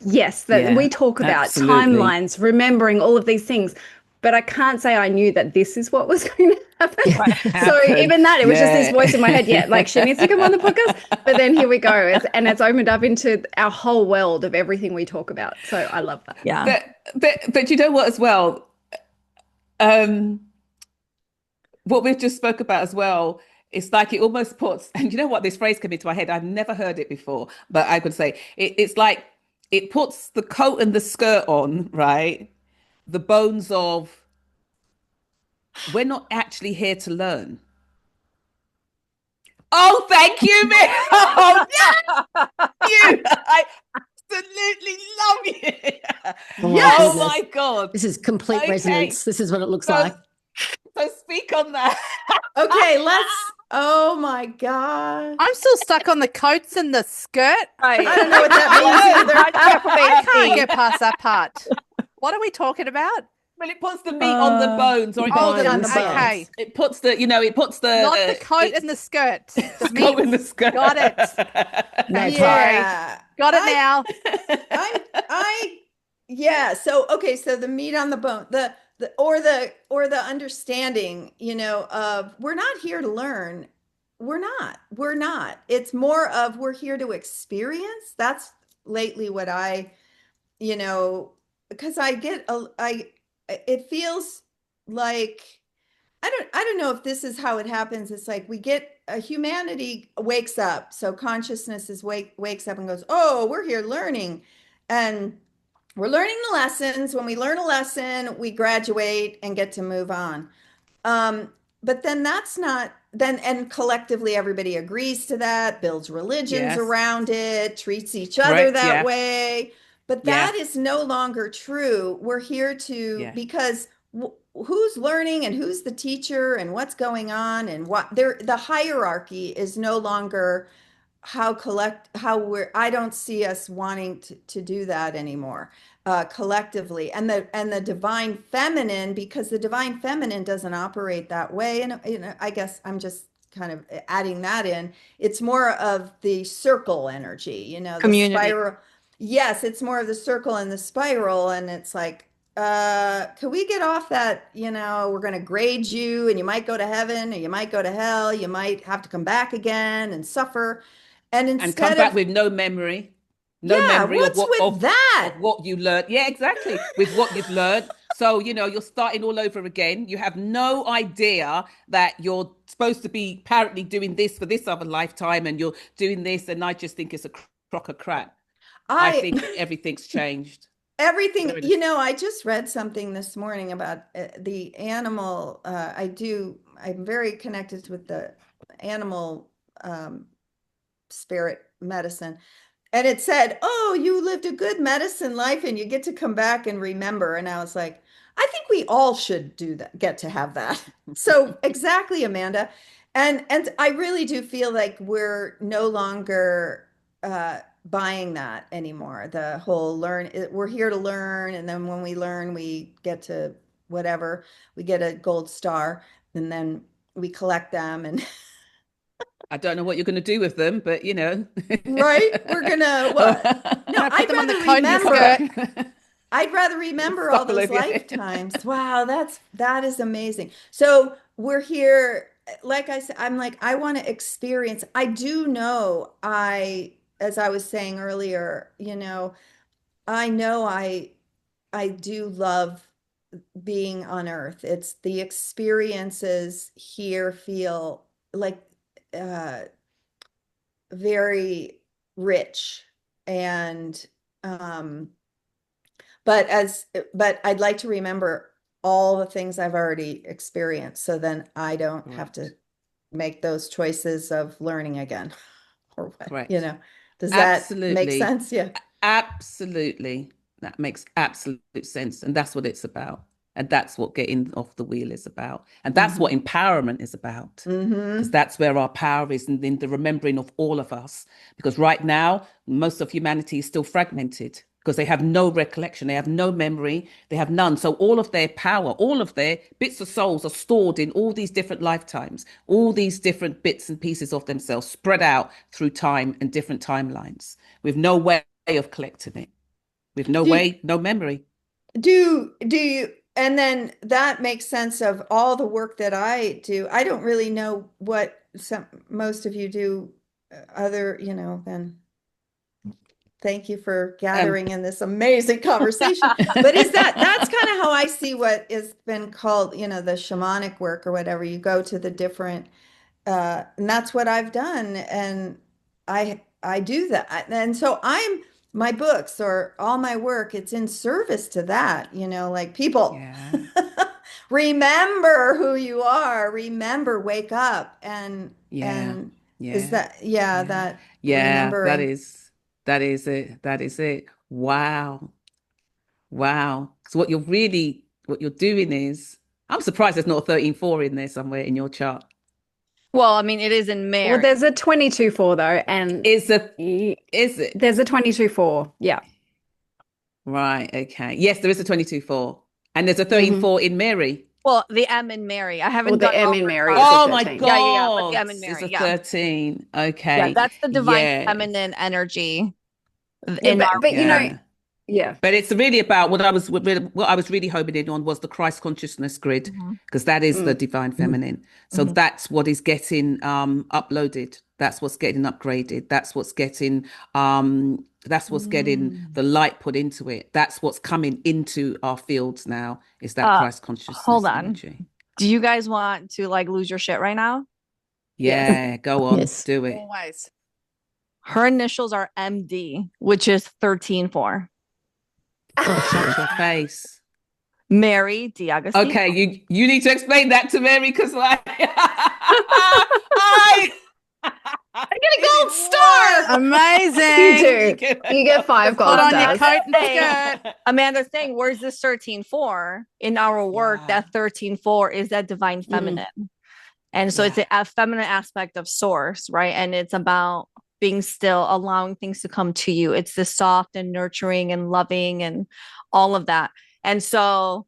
yes, that we talk about timelines, remembering all of these things. But I can't say I knew that this is what was going to happen. So even that, it was just this voice in my head. Like, she needs to come on the podcast. But then here we go. And it's opened up into our whole world of everything we talk about. So I love that. Yeah. But you know what as well? What we've just spoke about as well, it's like it almost puts, and you know what, this phrase came into my head. I've never heard it before, but I could say it's like it puts the coat and the skirt on, right? The bones of, we're not actually here to learn. Oh, thank you, Mick. Oh, you. absolutely love you. Oh my Yes. Oh goodness. my God. This is complete Okay. resonance. This is what it looks So, like. so speak on that. Okay, oh my God. I'm still stuck on the coats and the skirt. Right. I don't know what that means either. I can't get past that part. What are we talking about? Well, it puts the meat on the bones, or it Oh, puts Meat on the okay. bones. it puts the, it puts the Not the coat and the skirt. the Me. coat and the skirt. Got it. No Okay, problem. sorry. Yeah. Got it I- now. Yeah. So, okay. So the meat on the bone, the understanding, of we're not here to learn. We're not. It's more of we're here to experience. That's lately what because it feels like, I don't know if this is how it happens. It's like we get humanity wakes up. So consciousness wakes up and goes, oh, we're here learning. And we're learning the lessons. When we learn a lesson, we graduate and get to move on. But then that's not then, and collectively everybody agrees to that, builds religions Yes. around it, treats each other Correct, that yeah. way. But Yeah. that is no longer true. We're here to Yeah. because who's learning and who's the teacher and what's going on and the hierarchy is no longer I don't see us wanting to do that anymore, collectively, and the divine feminine, because the divine feminine doesn't operate that way. And I guess I'm just kind of adding that in. It's more of the circle energy, the Community. spiral. Yes, it's more of the circle and the spiral, and it's like, can we get off that, we're going to grade you and you might go to heaven or you might go to hell, you might have to come back again and suffer. And And come instead back of, with no memory what's of with that? of what you learned. Yeah, exactly. With what you've learned. So, you're starting all over again. You have no idea that you're supposed to be apparently doing this for this other lifetime and you're doing this. And I just think it's a crock of crap. I think everything's changed. Everything, There it is. I just read something this morning about the animal. I'm very connected with the animal spirit medicine. And it said, oh, you lived a good medicine life and you get to come back and remember. And I was like, I think we all should do that, get to have that. So exactly, Amanda. And I really do feel like we're no longer buying that anymore. The whole we're here to learn. And then when we learn, we get to whatever, we get a gold star and then we collect them and I don't know what you're going to do with them, but right? We're gonna what? No, Gonna put I'd them on the rather coat and the remember. skirt. I'd rather remember all those Follow you. lifetimes. Wow, that is amazing. So we're here, like I said, I'm like, I want to experience. I do know as I was saying earlier, I know I do love being on Earth. It's the experiences here feel like very rich and but I'd like to remember all the things I've already experienced so then I don't have to make those choices of learning again or what, Correct. does that Absolutely. make sense? Yeah. Absolutely. That makes absolute sense. And that's what it's about. And that's what getting off the wheel is about. And that's what empowerment is about. Because that's where our power is, and in the remembering of all of us. Because right now, most of humanity is still fragmented because they have no recollection, they have no memory, they have none. So all of their power, all of their bits of souls are stored in all these different lifetimes, all these different bits and pieces of themselves spread out through time and different timelines with no way of collecting it, with no way, no memory. Do you, and then that makes sense of all the work that I do. I don't really know what most of you do other, than thank you for gathering in this amazing conversation. But that's kind of how I see what has been called, the shamanic work or whatever. You go to the different, and that's what I've done. And I do that. And so my books or all my work, it's in service to that, like people remember who you are, remember, wake up and is that, that remembering. That is. That is it. That is it. Wow. Wow. So what you're doing is, I'm surprised there's not a 13-4 in there somewhere in your chart. Well, I mean, it is in Well, Mary. there's a 22-4 though, and Is it? there's a 22-4. Yeah. Right. Okay. Yes, there is a 22-4. And there's a Mhm. 13-4 in Mary. Well, the M in Mary. I Or haven't the gone M in over Mary time. is a Oh my 13. Yeah, but the God. M in It's Mary. a Yeah. 13. Yeah, Okay. that's the divine Yeah. feminine energy Yeah, in our but you know, Yeah. yeah. But it's really about what I was really homing in on was the Christ consciousness grid, Mhm. because that is the Mm. divine feminine. So Mhm. that's what is getting uploaded. That's what's getting upgraded. That's what's getting the light put into it. That's what's coming into our fields now, is that Christ Hold consciousness on. energy. Do you guys want to like lose your shit right now? Yes. Yeah, go on, Yes. do it. Always. Her initials are MD, which is 13-4. Oh, Shut sorry. your face. Mary Diagostino. Okay, you need to explain that to Mary, because like I get a gold star. Amazing. You do. You get 5 Put gold on your stars. coat and Hey. skirt. Amanda's saying, where's this 13-4 in our work? Yeah. That 13-4 is that divine feminine. And so it's a feminine aspect of source, right? And it's about being still, allowing things to come to you. It's the soft and nurturing and loving and all of that. And so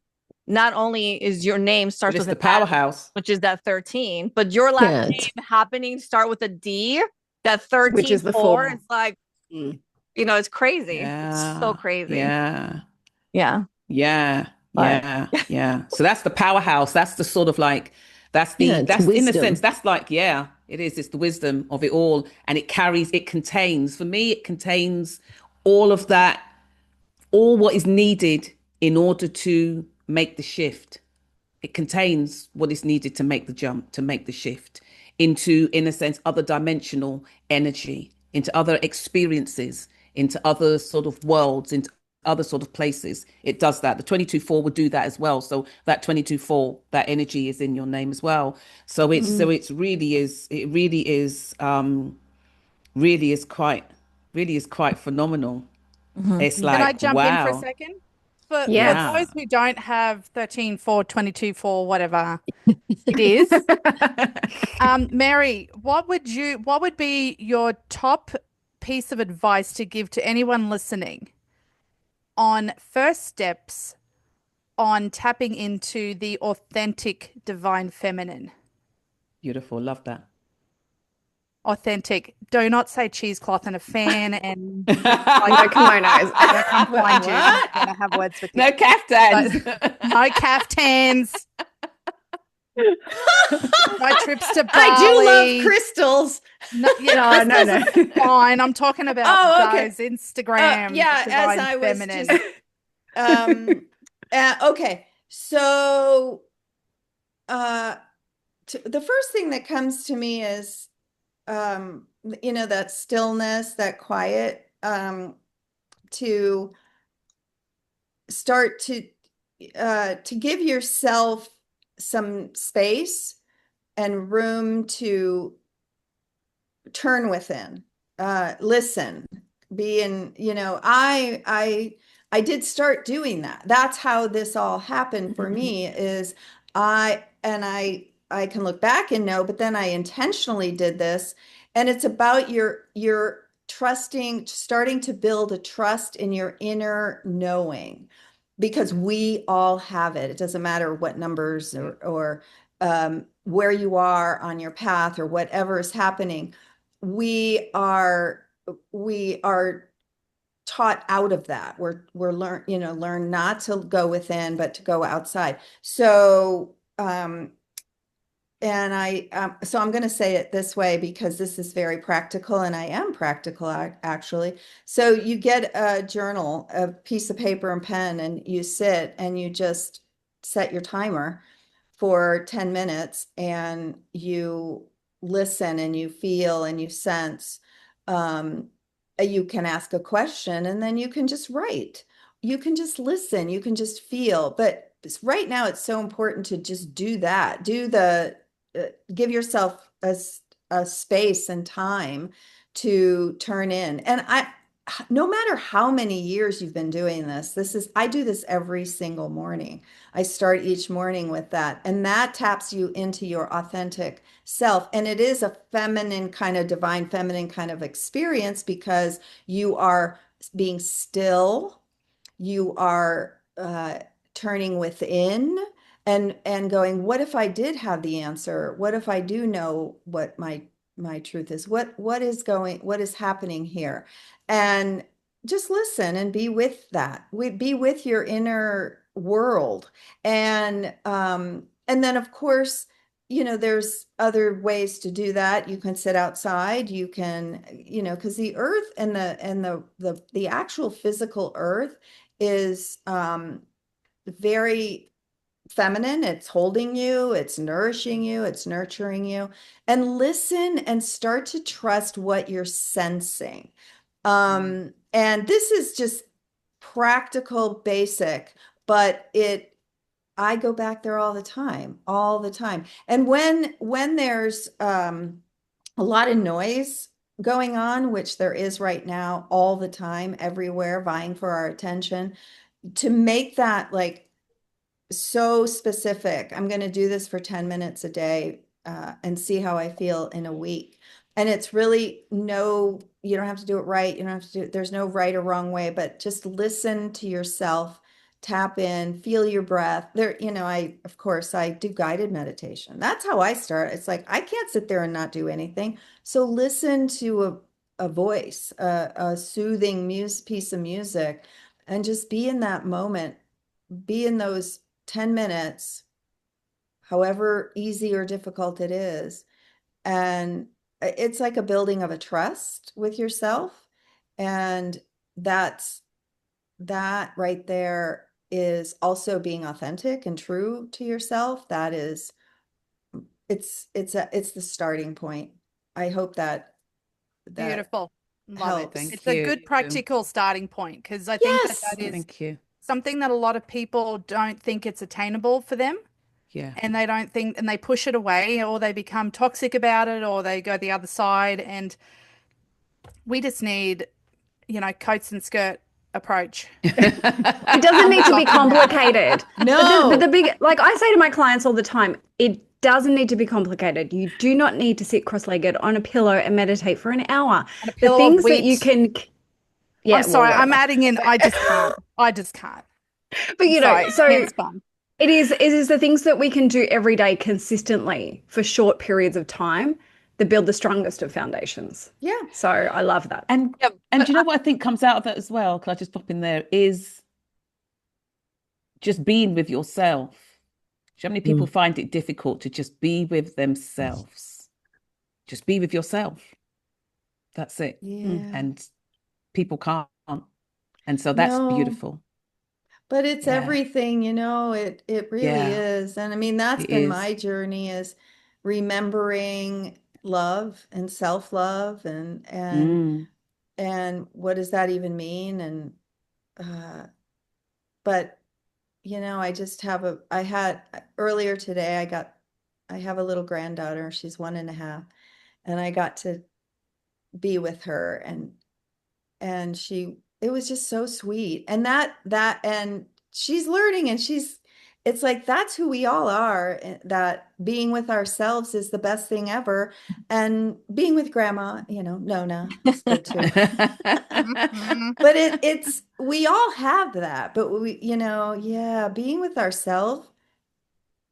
not only is your name But starts it's with the an S, powerhouse. which is that 13, but your last Yeah, name happening to start with a D, that Which is the 13-4, 4. it's like, Mm. it's crazy. It's so Yeah. crazy. Yeah. Yeah. Yeah. But Yeah. So that's the powerhouse. That's the sort of like, it's that's in a wisdom. sense, that's like, yeah, it is. It's the wisdom of it all. And it contains, for me, it contains all of that, all what is needed in order to make the shift. It contains what is needed to make the jump, to make the shift into, in a sense, other dimensional energy, into other experiences, into other sort of worlds, into other sort of places. It does that. The 22-4 would do that as well. So that 22-4, that energy is in your name as well. So it's really is quite phenomenal. It's Mhm. Can I like, jump in for a wow, second? For Yes. those wow. who don't have 13-4, 22-4, whatever it is, Mary, what would be your top piece of advice to give to anyone listening on first steps on tapping into the authentic divine feminine? Beautiful. Love that. Authentic. Do not say cheesecloth and a fan and No kimonos. I'm gonna come find you. I'm What? gonna have words with you. No caftans. No caftans. No trips to Bali. I do love crystals. No, yeah, No, crystals are fine. I'm talking about Oh, okay. those Instagram Yeah, as divine I was feminine. just okay. So the first thing that comes to me is that stillness, that quiet, to start to give yourself some space and room to turn within, listen, be in, I did start doing that. That's how this all happened for me is I can look back and know, but then I intentionally did this. And it's about your trusting, starting to build a trust in your inner knowing, because we all have it. It doesn't matter what numbers or where you are on your path or whatever is happening. We are taught out of that. We're learn not to go within, but to go outside. So so I'm going to say it this way because this is very practical, and I am practical actually. So you get a journal, a piece of paper and pen, and you sit and you just set your timer for 10 minutes, and you listen and you feel and you sense. You can ask a question, and then you can just write. You can just listen, you can just feel. But right now it's so important to just do that. Give yourself a space and time to turn in. And no matter how many years you've been doing this, I do this every single morning. I start each morning with that, and that taps you into your authentic self. And it is a feminine kind of divine feminine kind of experience because you are being still, you are turning within and going, what if I did have the answer? What if I do know what my truth is? What is happening here? And just listen and be with that. Be with your inner world. And then of course, there's other ways to do that. You can sit outside, you can, because the earth and the actual physical earth is very feminine. It's holding you, it's nourishing you, it's nurturing you. And listen and start to trust what you're sensing. And this is just practical, basic, but I go back there all the time, all the time. And when there's a lot of noise going on, which there is right now, all the time, everywhere, vying for our attention, to make that like so specific. I'm going to do this for 10 minutes a day and see how I feel in a week. And it's really you don't have to do it right. You don't have to there's no right or wrong way, but just listen to yourself, tap in, feel your breath. Of course, I do guided meditation. That's how I start. It's like, I can't sit there and not do anything. So listen to a voice, a soothing piece of music, and just be in that moment, be in those 10 minutes, however easy or difficult it is. And it's like a building of a trust with yourself. And that right there is also being authentic and true to yourself. That is, it's the starting point. I hope that Beautiful. Love it. helps. Thank It's a you. good practical starting point because I think that Yes. is Thank you. something that a lot of people don't think it's attainable for them. Yeah. And they don't think, and they push it away, or they become toxic about it, or they go the other side. And we just need, coats and skirt approach. It doesn't need to be complicated. No. But the big, like I say to my clients all the time, it doesn't need to be complicated. You do not need to sit cross-legged on a pillow and meditate for an hour. And a The pillow of things that you wheat. can, yeah, I'm sorry, well, I'm whatever. adding in, I just can't. I just can't. But Sorry, so it's fun. it is the things that we can do every day consistently for short periods of time that build the strongest of foundations. Yeah. So I love that. And Yeah, and but do you know what I think comes out of that as well? Can I just pop in there? Is just being with yourself. Do you know how many people find it difficult to just be with themselves? Just be with yourself. That's it. Yeah. And people can't. And so that's No. beautiful. But it's Yeah. everything, it really Yeah. is. And I mean, that's It been is. my journey, is remembering love and self-love and what does that even mean? And but I just I had earlier today, I have a little granddaughter, she's 1.5, and I got to be with her and it was just so sweet. And and she's learning, and it's like, that's who we all are, that being with ourselves is the best thing ever. And being with grandma, Nona is good too. Mhm. But we all have that, but being with ourselves,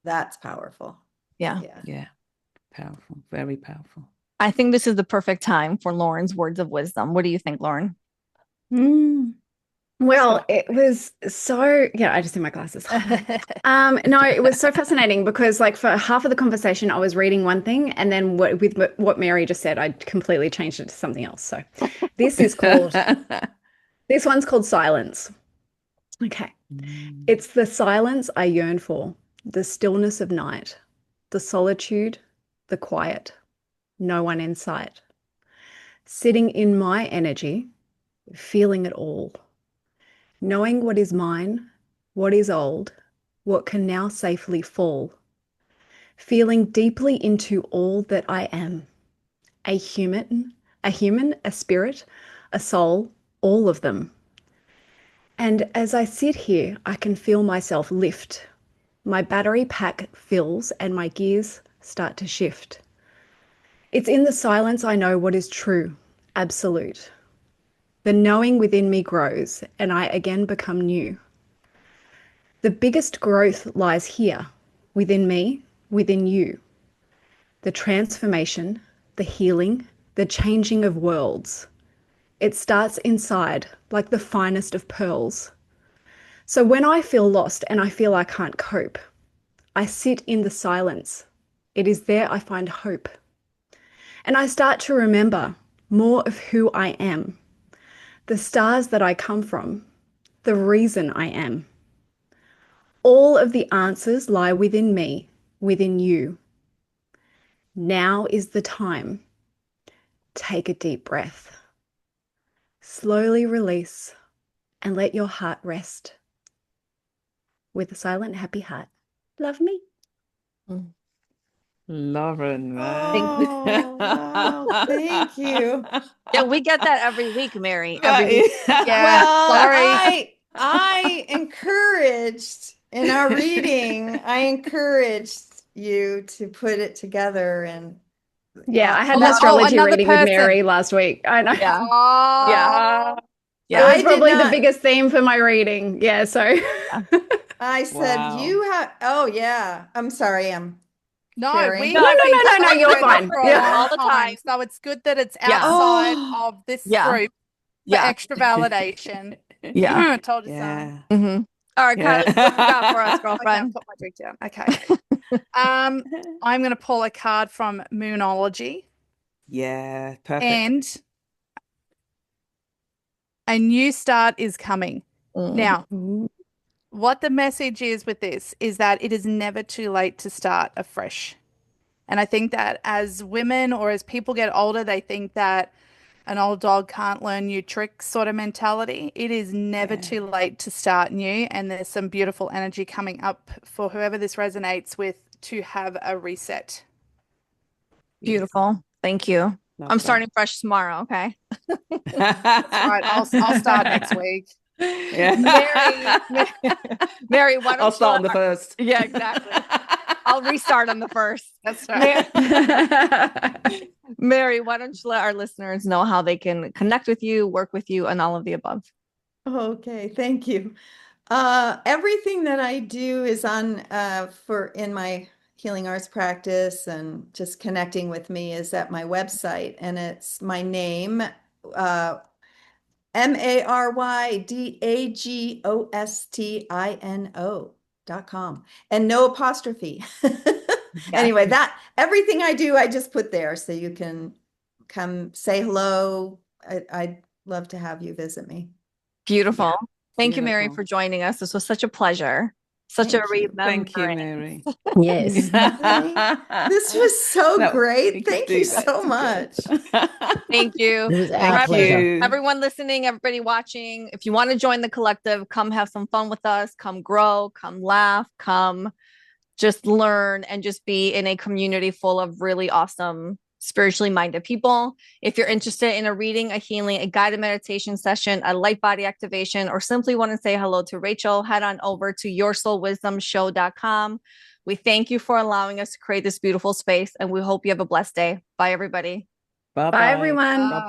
that's powerful. Yeah. Yeah. Powerful. Very powerful. I think this is the perfect time for Lauren's words of wisdom. What do you think, Lauren? Well, it was so, yeah, I just need my glasses. No, it was so fascinating because like for half of the conversation, I was reading one thing, and then with what Mary just said, I completely changed it to something else. So this one's called Silence. Okay. It's the silence I yearn for, the stillness of night, the solitude, the quiet, no one in sight. Sitting in my energy, feeling it all. Knowing what is mine, what is old, what can now safely fall. Feeling deeply into all that I am. A human, a spirit, a soul, all of them. And as I sit here, I can feel myself lift. My battery pack fills and my gears start to shift. It's in the silence I know what is true, absolute. The knowing within me grows and I again become new. The biggest growth lies here, within me, within you. The transformation, the healing, the changing of worlds. It starts inside, like the finest of pearls. So when I feel lost and I feel I can't cope, I sit in the silence. It is there I find hope. And I start to remember more of who I am, the stars that I come from, the reason I am. All of the answers lie within me, within you. Now is the time. Take a deep breath. Slowly release and let your heart rest. With a silent, happy heart. Love me. Lauren, man. Oh, wow. Thank you. Yeah, we get that every week, Mary. That Every week. is- Yeah, Well, sorry. I encouraged in our reading, I encouraged you to put it together and Yeah, I had an Oh, astrology another reading with person. Mary last week. I know. Yeah. Oh, Yeah. It was I did probably the not- biggest theme for my reading. Yeah, so I said, Wow. you have, oh yeah, I'm sorry, I'm no, sharing. we No, have been no, talking you're about fine. this for a Yeah. long All the time. time, so it's good that it's Yeah. outside Oh. of this Yeah. group for Yeah. extra validation. Yeah. Told you Yeah. so. Mm-hmm. All right, Yeah. Kylie, what you got for us, Okay, I'll girlfriend? put my drink down. Okay. I'm going to pull a card from Moonology, Yeah, perfect. and a new start is coming. Now, what the message is with this is that it is never too late to start afresh. And I think that as women or as people get older, they think that an old dog can't learn new tricks sort of mentality. It is never Yeah. too late to start new. And there's some beautiful energy coming up for whoever this resonates with to have a reset. Beautiful. Thank you. Love I'm that. starting fresh tomorrow. Okay. That's right. I'll start next week. Yeah. Mary, why don't I'll you start let on the first. Yeah, exactly. I'll restart on the first. That's right. Mary, why don't you let our listeners know how they can connect with you, work with you, and all of the above? Okay, thank you. Everything that I do is on in my healing arts practice, and just connecting with me is at my website, and it's my name, MaryDagostino.com, and no apostrophe. Anyway, that everything I do, I just put there so you can come say hello. I'd love to have you visit me. Beautiful. Yeah, Thank you, Mary, beautiful. for joining us. This was such a pleasure. Such Thank a you. Thank you, remembrance. Mary. Yes. This was so No, we great. could Thank do you that so together. much. Thank you. It was our Thank pleasure. you. Everyone listening, everybody watching, if you want to join the collective, come have some fun with us, come grow, come laugh, come just learn, and just be in a community full of really awesome, spiritually minded people. If you're interested in a reading, a healing, a guided meditation session, a light body activation, or simply want to say hello to Rachel, head on over to yoursoulwisdomshow.com. We thank you for allowing us to create this beautiful space, and we hope you have a blessed day. Bye, everybody. Bye-bye. Bye, everyone. Bye-bye.